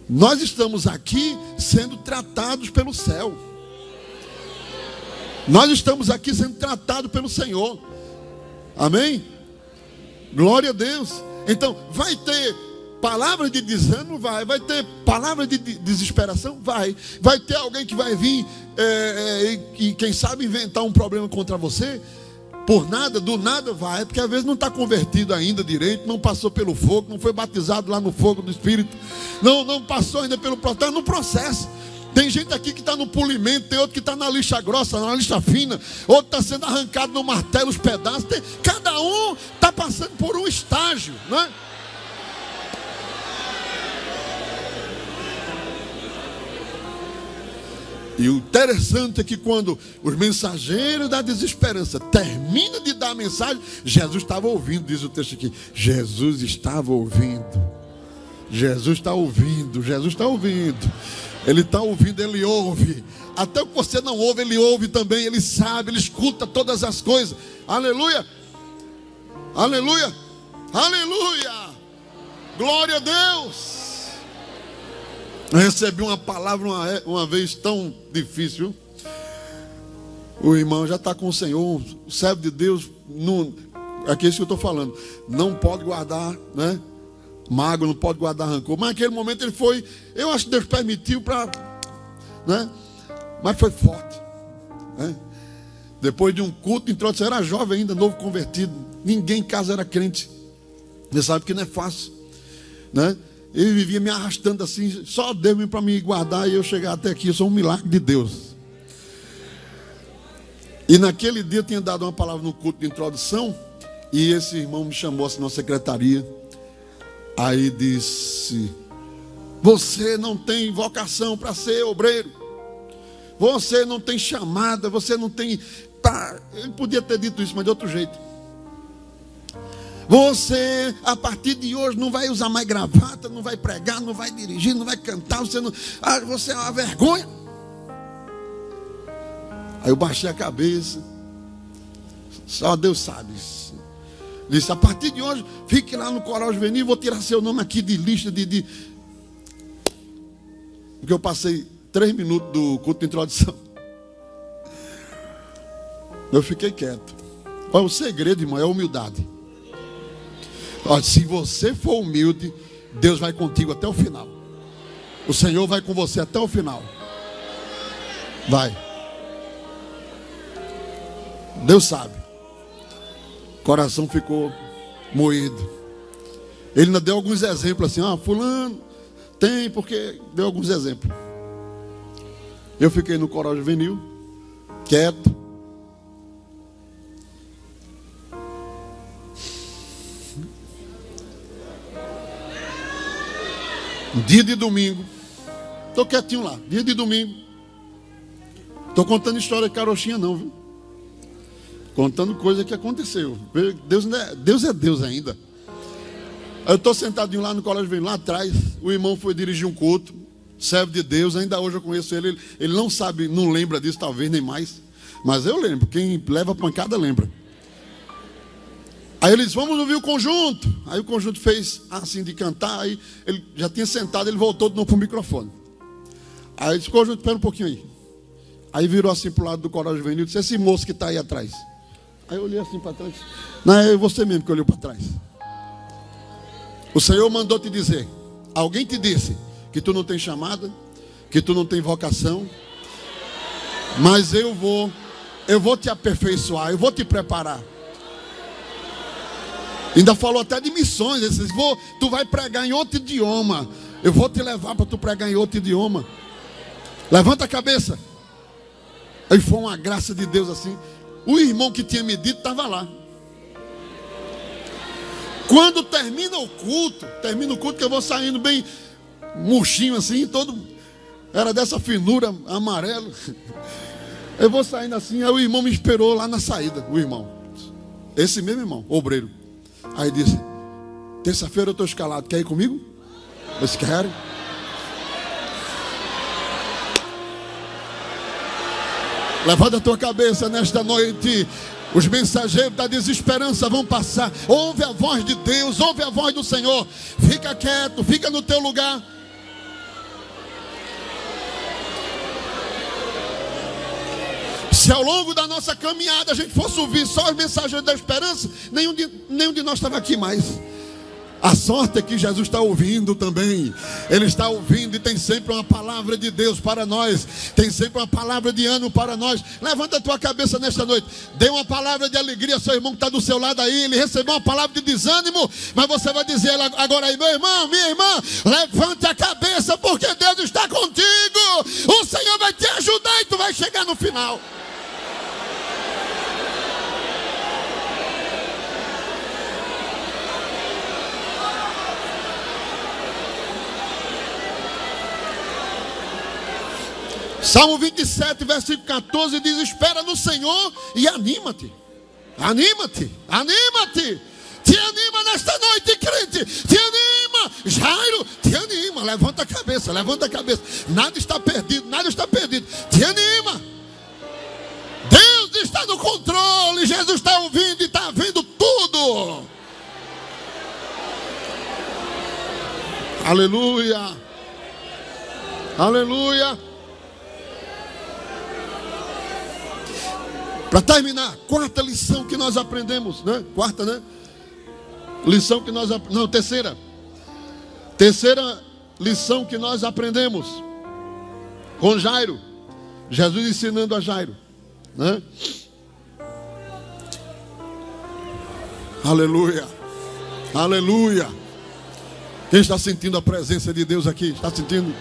Nós estamos aqui sendo tratados pelo céu. Nós estamos aqui sendo tratados pelo Senhor. Amém? Glória a Deus. Então, vai ter palavras de desânimo? Vai ter palavras de desesperação? Vai ter alguém que vai vir e quem sabe inventar um problema contra você? Por nada, do nada vai, porque às vezes não está convertido ainda direito, não passou pelo fogo, não foi batizado lá no fogo do Espírito, não passou ainda pelo processo, está no processo. Tem gente aqui que está no polimento, tem outro que está na lixa grossa, na lixa fina, outro está sendo arrancado no martelo os pedaços. Cada um está passando por um estágio, né? E o interessante é que quando os mensageiros da desesperança terminam de dar a mensagem, Jesus estava ouvindo, diz o texto aqui. Jesus estava ouvindo. Jesus está ouvindo, Jesus está ouvindo. Ele está ouvindo, ele ouve. Até o que você não ouve, ele ouve também. Ele sabe, ele escuta todas as coisas. Aleluia, aleluia, aleluia. Glória a Deus. Eu recebi uma palavra uma vez tão difícil. O irmão já está com o Senhor, o servo de Deus. Aqui é isso que eu estou falando. Não pode guardar, né, mágoa, não pode guardar rancor. Mas naquele momento ele foi, eu acho que Deus permitiu para, né? Mas foi forte, né? Depois de um culto de introdução, era jovem ainda, novo convertido, ninguém em casa era crente. Você sabe que não é fácil, né? Ele vivia me arrastando assim, só Deus para me guardar e eu chegar até aqui. Eu sou um milagre de Deus. E naquele dia eu tinha dado uma palavra no culto de introdução e esse irmão me chamou assim na secretaria. Aí disse: você não tem vocação para ser obreiro, você não tem chamada, você não tem... Ele podia ter dito isso, mas de outro jeito. Você, a partir de hoje, não vai usar mais gravata, não vai pregar, não vai dirigir, não vai cantar, você é uma vergonha. Aí eu baixei a cabeça, só Deus sabe. Disse: a partir de hoje, fique lá no coral juvenil, vou tirar seu nome aqui de lista Porque eu passei 3 minutos do culto de introdução. Eu fiquei quieto. Olha, o segredo, irmão, é a humildade. Olha, se você for humilde, Deus vai contigo até o final. O Senhor vai com você até o final. Vai. Deus sabe. O coração ficou moído. Ele ainda deu alguns exemplos assim: fulano tem, porque deu alguns exemplos. Eu fiquei no coral juvenil, quieto. Dia de domingo, estou quietinho lá, dia de domingo. Estou contando história de carochinha não, viu? Contando coisa que aconteceu. Deus é Deus ainda. Eu estou sentadinho lá no colégio, vem lá atrás. O irmão foi dirigir um culto, servo de Deus. Ainda hoje eu conheço ele. Ele não sabe, não lembra disso, talvez nem mais. Mas eu lembro. Quem leva pancada lembra. Aí ele disse: vamos ouvir o conjunto. Aí o conjunto fez assim de cantar. Aí ele já tinha sentado, ele voltou de novo para o microfone. Aí disse: conjunto, espera um pouquinho aí. Aí virou assim para o lado do coral juvenil e disse: esse moço que está aí atrás. Aí eu olhei assim para trás. Não, é você mesmo que olhou para trás. O Senhor mandou te dizer. Alguém te disse que tu não tem chamada, que tu não tem vocação. Mas eu vou te aperfeiçoar, eu vou te preparar. Ainda falou até de missões. Ele disse: tu vai pregar em outro idioma. Eu vou te levar para tu pregar em outro idioma. Levanta a cabeça. Aí foi uma graça de Deus assim. O irmão que tinha me dito estava lá. Quando termina o culto que eu vou saindo bem murchinho assim, todo era dessa finura amarelo. Eu vou saindo assim, aí o irmão me esperou lá na saída, o irmão. Esse mesmo irmão, obreiro. Aí disse: terça-feira eu estou escalado, quer ir comigo? Eu disse: quero. Levanta a tua cabeça nesta noite. Os mensageiros da desesperança vão passar. Ouve a voz de Deus, ouve a voz do Senhor. Fica quieto, fica no teu lugar. Se ao longo da nossa caminhada a gente fosse ouvir só os mensageiros da esperança, nenhum de nós estava aqui mais. A sorte é que Jesus está ouvindo também. Ele está ouvindo e tem sempre uma palavra de Deus para nós. Tem sempre uma palavra de ânimo para nós. Levanta a tua cabeça nesta noite. Dê uma palavra de alegria ao seu irmão que está do seu lado aí. Ele recebeu uma palavra de desânimo, mas você vai dizer agora aí: meu irmão, minha irmã, levante a cabeça, porque Deus está contigo. O Senhor vai te ajudar e tu vai chegar no final. Salmo 27, versículo 14 diz: espera no Senhor e anima-te. Anima-te, anima-te. Te anima nesta noite, crente. Te anima, Jairo, te anima. Levanta a cabeça, levanta a cabeça. Nada está perdido, nada está perdido. Te anima. Deus está no controle. Jesus está ouvindo e está vendo tudo. Aleluia. Aleluia. Para terminar, quarta lição que nós aprendemos, né? Quarta, né? Lição que nós não, terceira. Terceira lição que nós aprendemos com Jairo. Jesus ensinando a Jairo, né? Aleluia. Aleluia. Quem está sentindo a presença de Deus aqui? Está sentindo?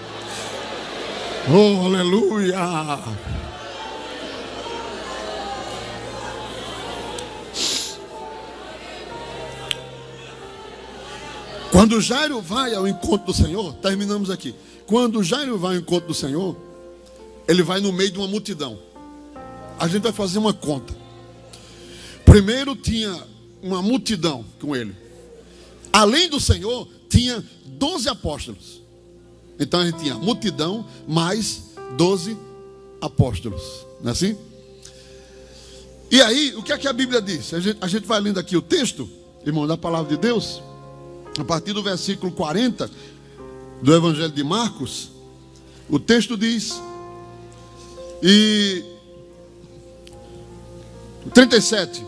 Oh, aleluia. Quando Jairo vai ao encontro do Senhor, terminamos aqui. Quando Jairo vai ao encontro do Senhor, ele vai no meio de uma multidão. A gente vai fazer uma conta. Primeiro tinha uma multidão com ele. Além do Senhor, tinha 12 apóstolos. Então a gente tinha multidão mais 12 apóstolos. Não é assim? E aí, o que é que a Bíblia diz? A gente vai lendo aqui o texto, irmão, da palavra de Deus. A partir do versículo 40 do Evangelho de Marcos, o texto diz, e 37,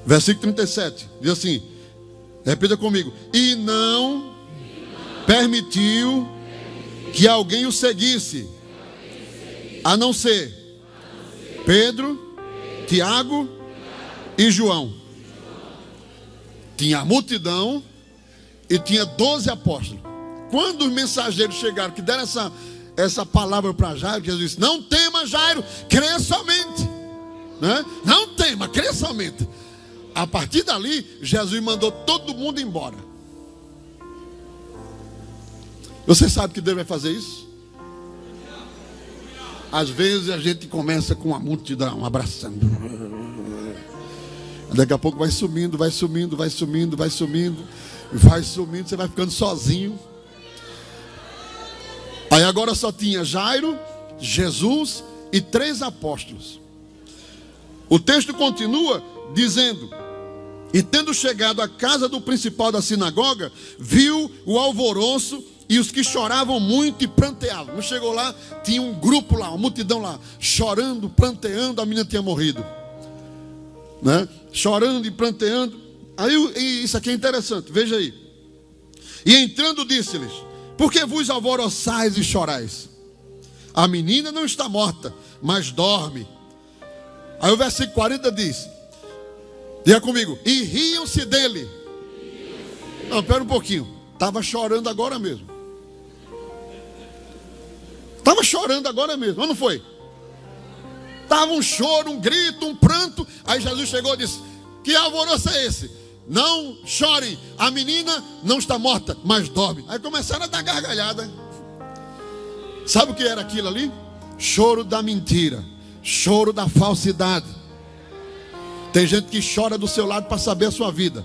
versículo 37, diz assim, repita comigo: e não permitiu que alguém o seguisse, a não ser Pedro, Tiago e João. Tinha a multidão e tinha 12 apóstolos. Quando os mensageiros chegaram, que deram essa palavra para Jairo, Jesus disse: não tema, Jairo, crê somente, né? Não tema, crê somente. A partir dali, Jesus mandou todo mundo embora. Você sabe que Deus vai fazer isso? Às vezes a gente começa com uma multidão abraçando. Daqui a pouco vai sumindo, vai sumindo, vai sumindo, vai sumindo, vai sumindo, você vai ficando sozinho. Aí agora só tinha Jairo, Jesus e 3 apóstolos. O texto continua dizendo: e tendo chegado à casa do principal da sinagoga, viu o alvoroço e os que choravam muito e pranteavam. Não chegou lá, tinha um grupo lá, uma multidão lá, chorando, pranteando, a menina tinha morrido, né? Chorando e pranteando. Aí isso aqui é interessante, veja aí. E entrando disse-lhes: por que vos alvoroçais e chorais? A menina não está morta, mas dorme. Aí o versículo 40 diz, diga comigo, e riam-se dele. Não, espera um pouquinho. Estava chorando agora mesmo. Estava chorando agora mesmo, não foi? Estava um choro, um grito, um pranto. Aí Jesus chegou e disse: que alvoroço é esse? Não chorem, a menina não está morta, mas dorme. Aí começaram a dar gargalhada. Sabe o que era aquilo ali? Choro da mentira, choro da falsidade. Tem gente que chora do seu lado para saber a sua vida.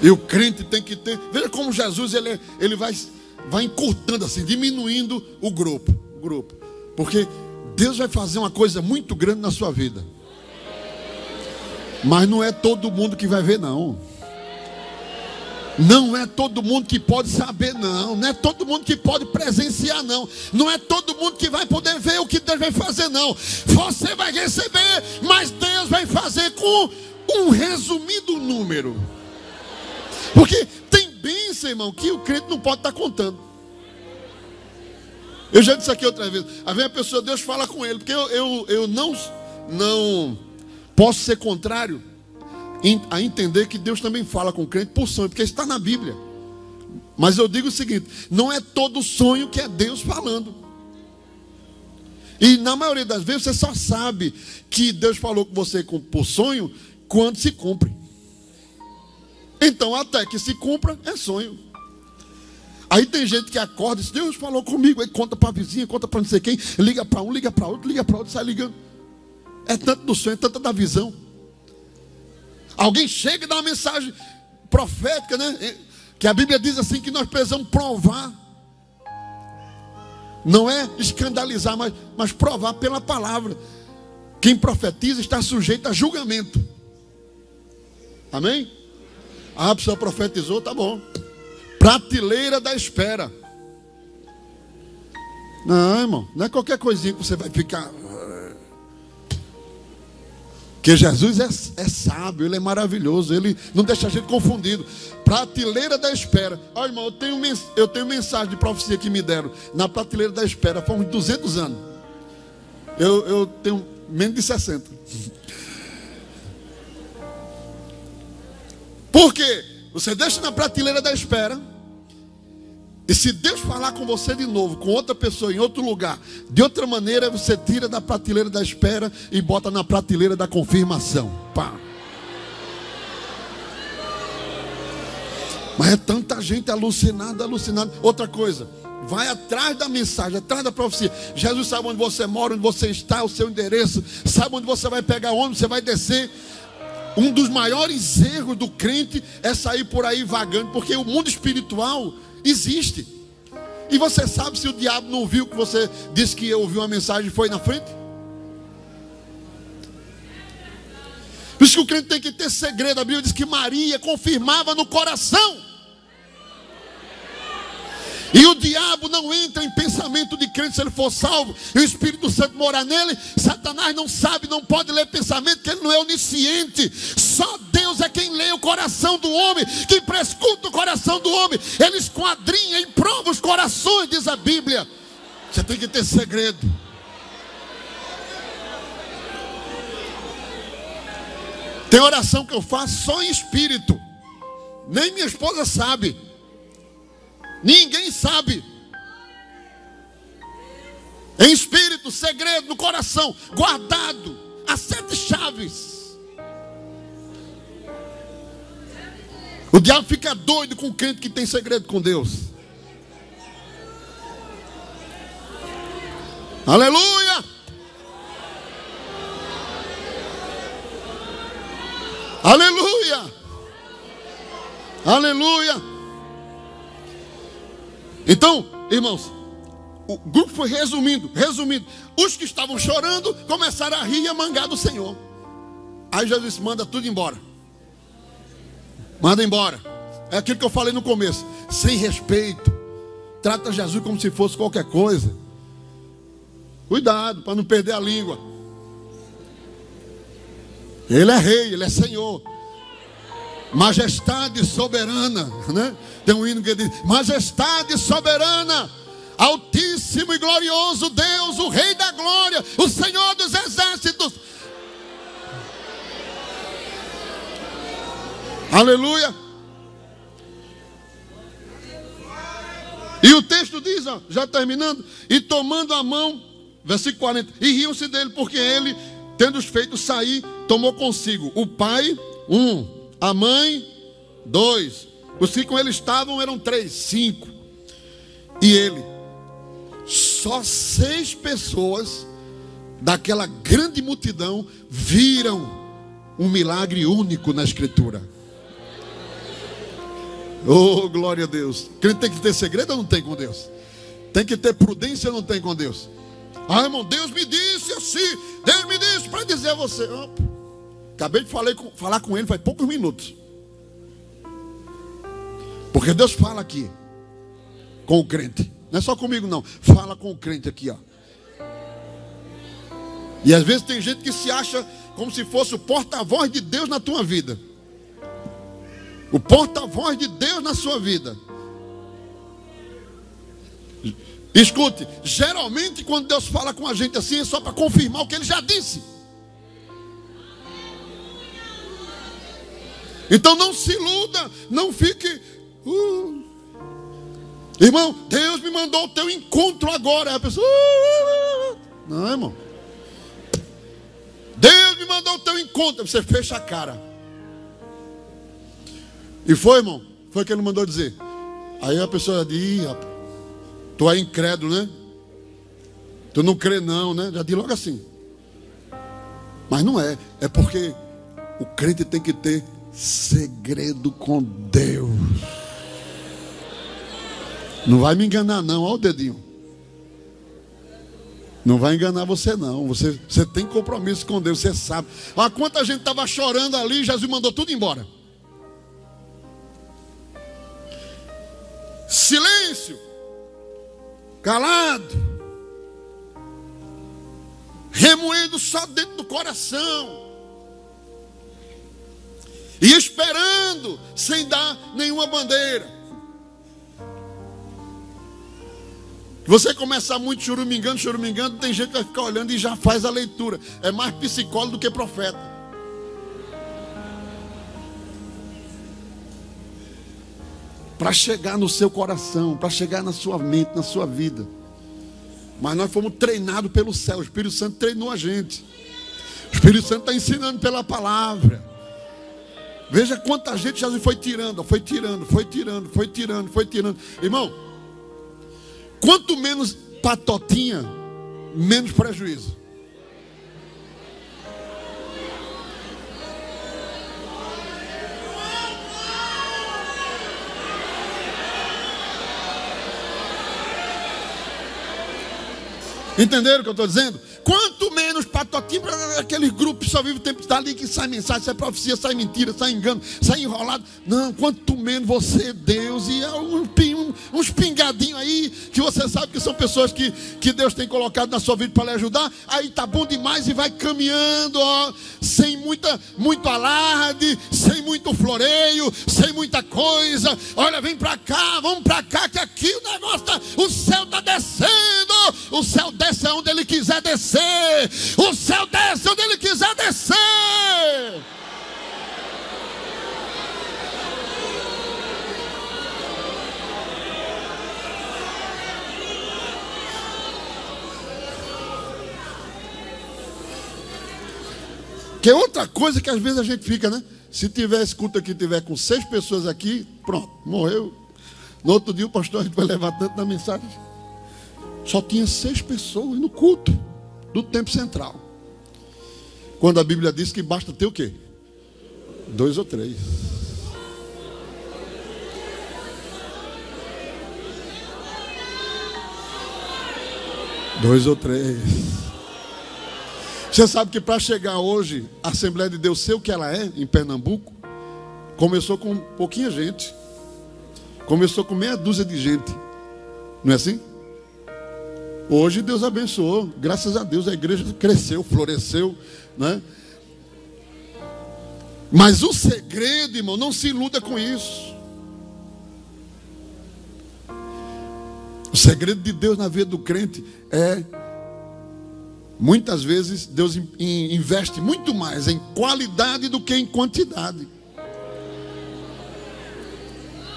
E o crente tem que ter. Veja como Jesus ele vai encurtando assim, diminuindo o grupo. Porque Deus vai fazer uma coisa muito grande na sua vida. Mas não é todo mundo que vai ver, não. Não é todo mundo que pode saber, não. Não é todo mundo que pode presenciar, não. Não é todo mundo que vai poder ver o que Deus vai fazer, não. Você vai receber, mas Deus vai fazer com um resumido número. Porque tem bênção, irmão, que o crente não pode estar contando. Eu já disse aqui outra vez. Aí vem a pessoa, Deus fala com ele. Porque eu não posso ser contrário a entender que Deus também fala com o crente por sonho, porque está na Bíblia. Mas eu digo o seguinte: não é todo sonho que é Deus falando. E na maioria das vezes você só sabe que Deus falou com você por sonho quando se cumpre. Então até que se cumpra é sonho. Aí tem gente que acorda e diz: Deus falou comigo. Aí conta para a vizinha, conta para não sei quem, liga para um, liga para outro, liga para outro, sai ligando. É tanto do sonho, é tanto da visão. Alguém chega e dá uma mensagem profética, né? Que a Bíblia diz assim, que nós precisamos provar. Não é escandalizar, mas provar pela palavra. Quem profetiza está sujeito a julgamento. Amém? A pessoa profetizou, tá bom. Prateleira da espera. Não, irmão, não é qualquer coisinha que você vai ficar. Porque Jesus é sábio, Ele é maravilhoso, Ele não deixa a gente confundido. Prateleira da espera. Olha, irmão, eu tenho mensagem de profecia que me deram na prateleira da espera, faz uns 200 anos. Eu tenho menos de 60. Por quê? Você deixa na prateleira da espera. E se Deus falar com você de novo, com outra pessoa, em outro lugar, de outra maneira, você tira da prateleira da espera e bota na prateleira da confirmação. Pá. Mas é tanta gente alucinada. Outra coisa, vai atrás da mensagem, atrás da profecia. Jesus sabe onde você mora, onde você está, o seu endereço, sabe onde você vai pegar ônibus, você vai descer. Um dos maiores erros do crente é sair por aí vagando, porque o mundo espiritual existe. E você sabe se o diabo não viu que você disse que ouviu uma mensagem e foi na frente? Por isso que o crente tem que ter segredo. A Bíblia diz que Maria confirmava no coração. E o diabo não entra em pensamento de crente se ele for salvo e o Espírito Santo morar nele. Satanás não sabe, não pode ler pensamento, porque ele não é onisciente. Só Deus é quem lê o coração do homem, quem prescuta o coração do homem. Ele esquadrinha e prova os corações, diz a Bíblia. Você tem que ter segredo. Tem oração que eu faço só em espírito. Nem minha esposa sabe. Ninguém sabe. Em espírito, segredo no coração, guardado a 7 chaves. O diabo fica doido com o crente que tem segredo com Deus. Aleluia! Aleluia! Aleluia! Então, irmãos, o grupo foi resumindo. Os que estavam chorando começaram a rir e a mangar do Senhor. Aí Jesus disse: manda tudo embora. Manda embora. É aquilo que eu falei no começo. Sem respeito. Trata Jesus como se fosse qualquer coisa. Cuidado para não perder a língua. Ele é rei, ele é Senhor. Majestade soberana, né? Tem um hino que diz: majestade soberana, altíssimo e glorioso Deus, o Rei da glória, o Senhor dos exércitos. Aleluia. E o texto diz, ó, já terminando: e tomando a mão, versículo 40, e riam-se dele, porque ele, tendo-os feito sair, tomou consigo o pai, a mãe, 2. Os que com ele estavam eram 3, 5. E ele, só 6 pessoas daquela grande multidão viram um milagre único na Escritura. Oh, glória a Deus. Crente tem que ter segredo ou não tem com Deus? Tem que ter prudência ou não tem com Deus? Ah, irmão, Deus me disse assim, Deus me disse para dizer a você. Acabei de falar com ele faz poucos minutos. Porque Deus fala aqui com o crente. Não é só comigo não. Fala com o crente aqui, ó. E às vezes tem gente que se acha como se fosse o porta-voz de Deus na tua vida. O porta-voz de Deus na sua vida. Escute, geralmente quando Deus fala com a gente assim é só para confirmar o que Ele já disse. Então não se iluda, não fique... Irmão, Deus me mandou o teu encontro agora. Aí a pessoa... Não, irmão. Deus me mandou o teu encontro. Você fecha a cara. E foi, irmão? Foi o que Ele mandou dizer. Aí a pessoa diz: rapaz, tu é incrédulo, né? Tu não crê não, né? Já diz logo assim. Mas não é. É porque o crente tem que ter segredo com Deus. Não vai me enganar não. Olha o dedinho. Não vai enganar você não. Você tem compromisso com Deus. Você sabe. Olha quanta gente estava chorando ali. Jesus mandou tudo embora. Silêncio. Calado. Remoendo só dentro do coração. E esperando, sem dar nenhuma bandeira. Você começar muito churumingando, tem gente que vai ficar olhando e já faz a leitura. É mais psicólogo do que profeta. Para chegar no seu coração, para chegar na sua mente, na sua vida. Mas nós fomos treinados pelo céu. O Espírito Santo treinou a gente. O Espírito Santo está ensinando pela palavra. Veja quanta gente Jesus foi tirando. Irmão, quanto menos patotinha, menos prejuízo. Entenderam o que eu estou dizendo? Quanto menos patotinho, aquele grupo que só vive o tempo que está ali, que sai mensagem, sai profecia, sai mentira, sai engano, sai enrolado. Não, quanto menos você, Deus, e uns pingadinhos aí, que você sabe que são pessoas que Deus tem colocado na sua vida para lhe ajudar. Aí tá bom demais e vai caminhando, ó, sem muito alarde, sem muito floreio, sem muita coisa. Olha, vem para cá, vamos para cá, que aqui o negócio tá, o céu está descendo. O céu desce onde Ele quiser descer. O céu desce onde Ele quiser descer. Que é outra coisa que às vezes a gente fica, né? Se tiver esse culto aqui, tiver com 6 pessoas aqui, pronto, morreu. No outro dia o pastor, a gente vai levar tanto na mensagem. Só tinha 6 pessoas no culto do tempo central. Quando a Bíblia diz que basta ter o quê? 2 ou 3. Dois ou 3. Você sabe que para chegar hoje, a Assembleia de Deus ser o que ela é, em Pernambuco, começou com pouquinha gente. Começou com meia dúzia de gente. Não é assim? Hoje Deus abençoou. Graças a Deus a igreja cresceu, floresceu, né? Mas o segredo, irmão, não se iluda com isso. O segredo de Deus na vida do crente é, muitas vezes, Deus investe muito mais em qualidade do que em quantidade.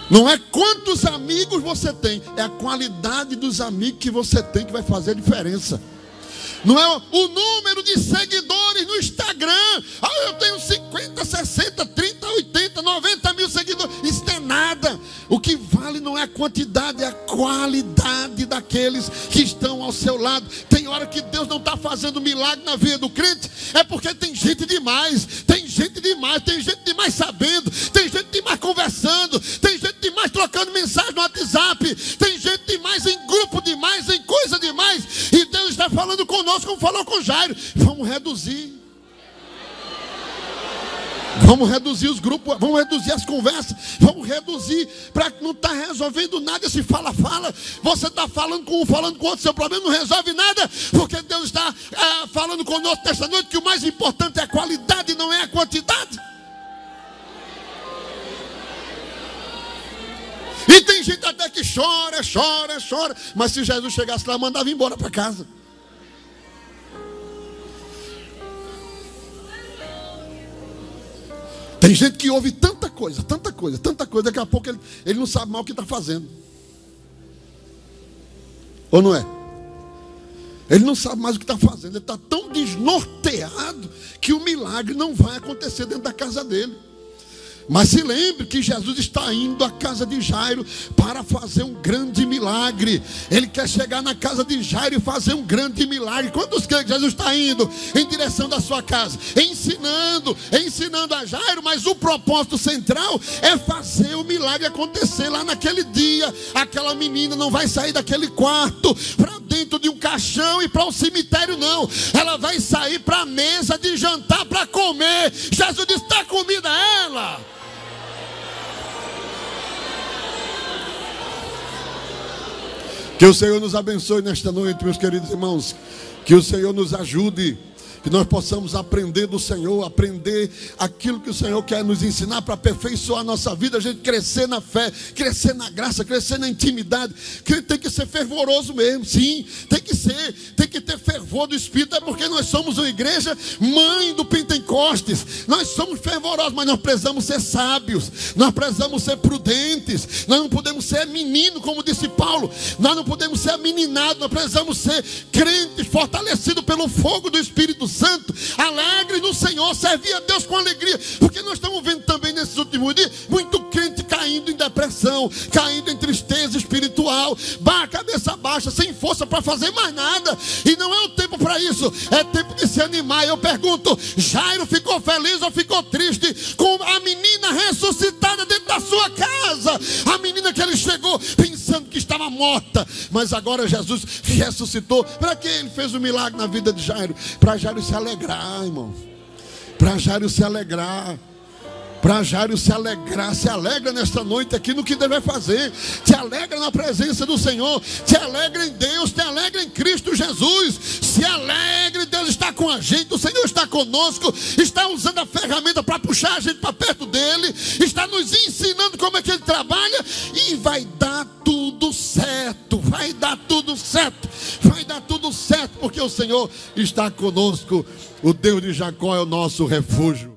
Não é quantos amigos você tem, é a qualidade dos amigos que você tem que vai fazer a diferença. Não é o número de seguidores no Instagram. Eu tenho 50, 60, 30, 80, 90 mil seguidores. Isso não é nada. O que vale não é a quantidade, é a qualidade daqueles que estão ao seu lado. Tem hora que Deus não está fazendo milagre na vida do crente, é porque tem gente demais. Tem gente demais, tem gente demais sabendo, tem gente demais conversando, tem gente demais trocando mensagem no WhatsApp, tem gente demais em grupo demais, em coisa demais. E Deus está falando conosco como falou com Jairo. Vamos reduzir. Vamos reduzir os grupos, vamos reduzir as conversas, vamos reduzir, para que não está resolvendo nada esse fala-fala. Você está falando com um, falando com outro, seu problema não resolve nada, porque Deus está falando conosco nesta noite que o mais importante é a qualidade, não é a quantidade. E tem gente até que chora, mas se Jesus chegasse lá, mandava embora para casa. Tem gente que ouve tanta coisa, daqui a pouco ele não sabe mais o que está fazendo. Ou não é? Ele não sabe mais o que está fazendo, ele está tão desnorteado que o milagre não vai acontecer dentro da casa dele. Mas se lembre que Jesus está indo à casa de Jairo para fazer um grande milagre. Ele quer chegar na casa de Jairo e fazer um grande milagre. Quantos creem que Jesus está indo em direção da sua casa? Ensinando a Jairo, mas o propósito central é fazer o milagre acontecer lá naquele dia. Aquela menina não vai sair daquele quarto para dentro de um caixão e para o cemitério, não. Ela vai sair para a mesa de jantar para comer. Jesus disse: está comida ela. Que o Senhor nos abençoe nesta noite, meus queridos irmãos. Que o Senhor nos ajude, que nós possamos aprender do Senhor, aprender aquilo que o Senhor quer nos ensinar para aperfeiçoar a nossa vida, a gente crescer na fé, crescer na graça, crescer na intimidade. Que tem que ser fervoroso mesmo, sim, tem que ter fervor do Espírito, é porque nós somos uma igreja mãe do Pentecostes. Nós somos fervorosos, mas nós precisamos ser sábios, nós precisamos ser prudentes, nós não podemos ser menino, como disse Paulo, nós não podemos ser ameninados, nós precisamos ser crentes, fortalecidos pelo fogo do Espírito Santo, alegre no Senhor, servir a Deus com alegria, porque nós estamos vendo também nesses últimos dias muito crente caindo em depressão, caindo em tristeza espiritual, cabeça baixa, sem força para fazer mais nada. E não é o tempo para isso, é tempo de se animar. Eu pergunto: Jairo ficou feliz ou ficou triste com a menina ressuscitada dentro da sua casa? A menina que ele chegou pensando que estava morta, mas agora Jesus ressuscitou. Para que ele fez o milagre na vida de Jairo? Para Jairo se alegrar, irmão. Para Jairo se alegrar. Para Jairo se alegrar. Se alegra nesta noite aqui no que deve fazer. Se alegra na presença do Senhor. Se alegra em Deus. Se alegra em Cristo Jesus. Se alegre, Deus está com a gente. O Senhor está conosco. Está usando a ferramenta para puxar a gente para perto dele. Está nos ensinando como é que ele trabalha. E vai dar tudo certo. Vai dar tudo certo. Vai dar tudo certo. Porque o Senhor está conosco. O Deus de Jacó é o nosso refúgio.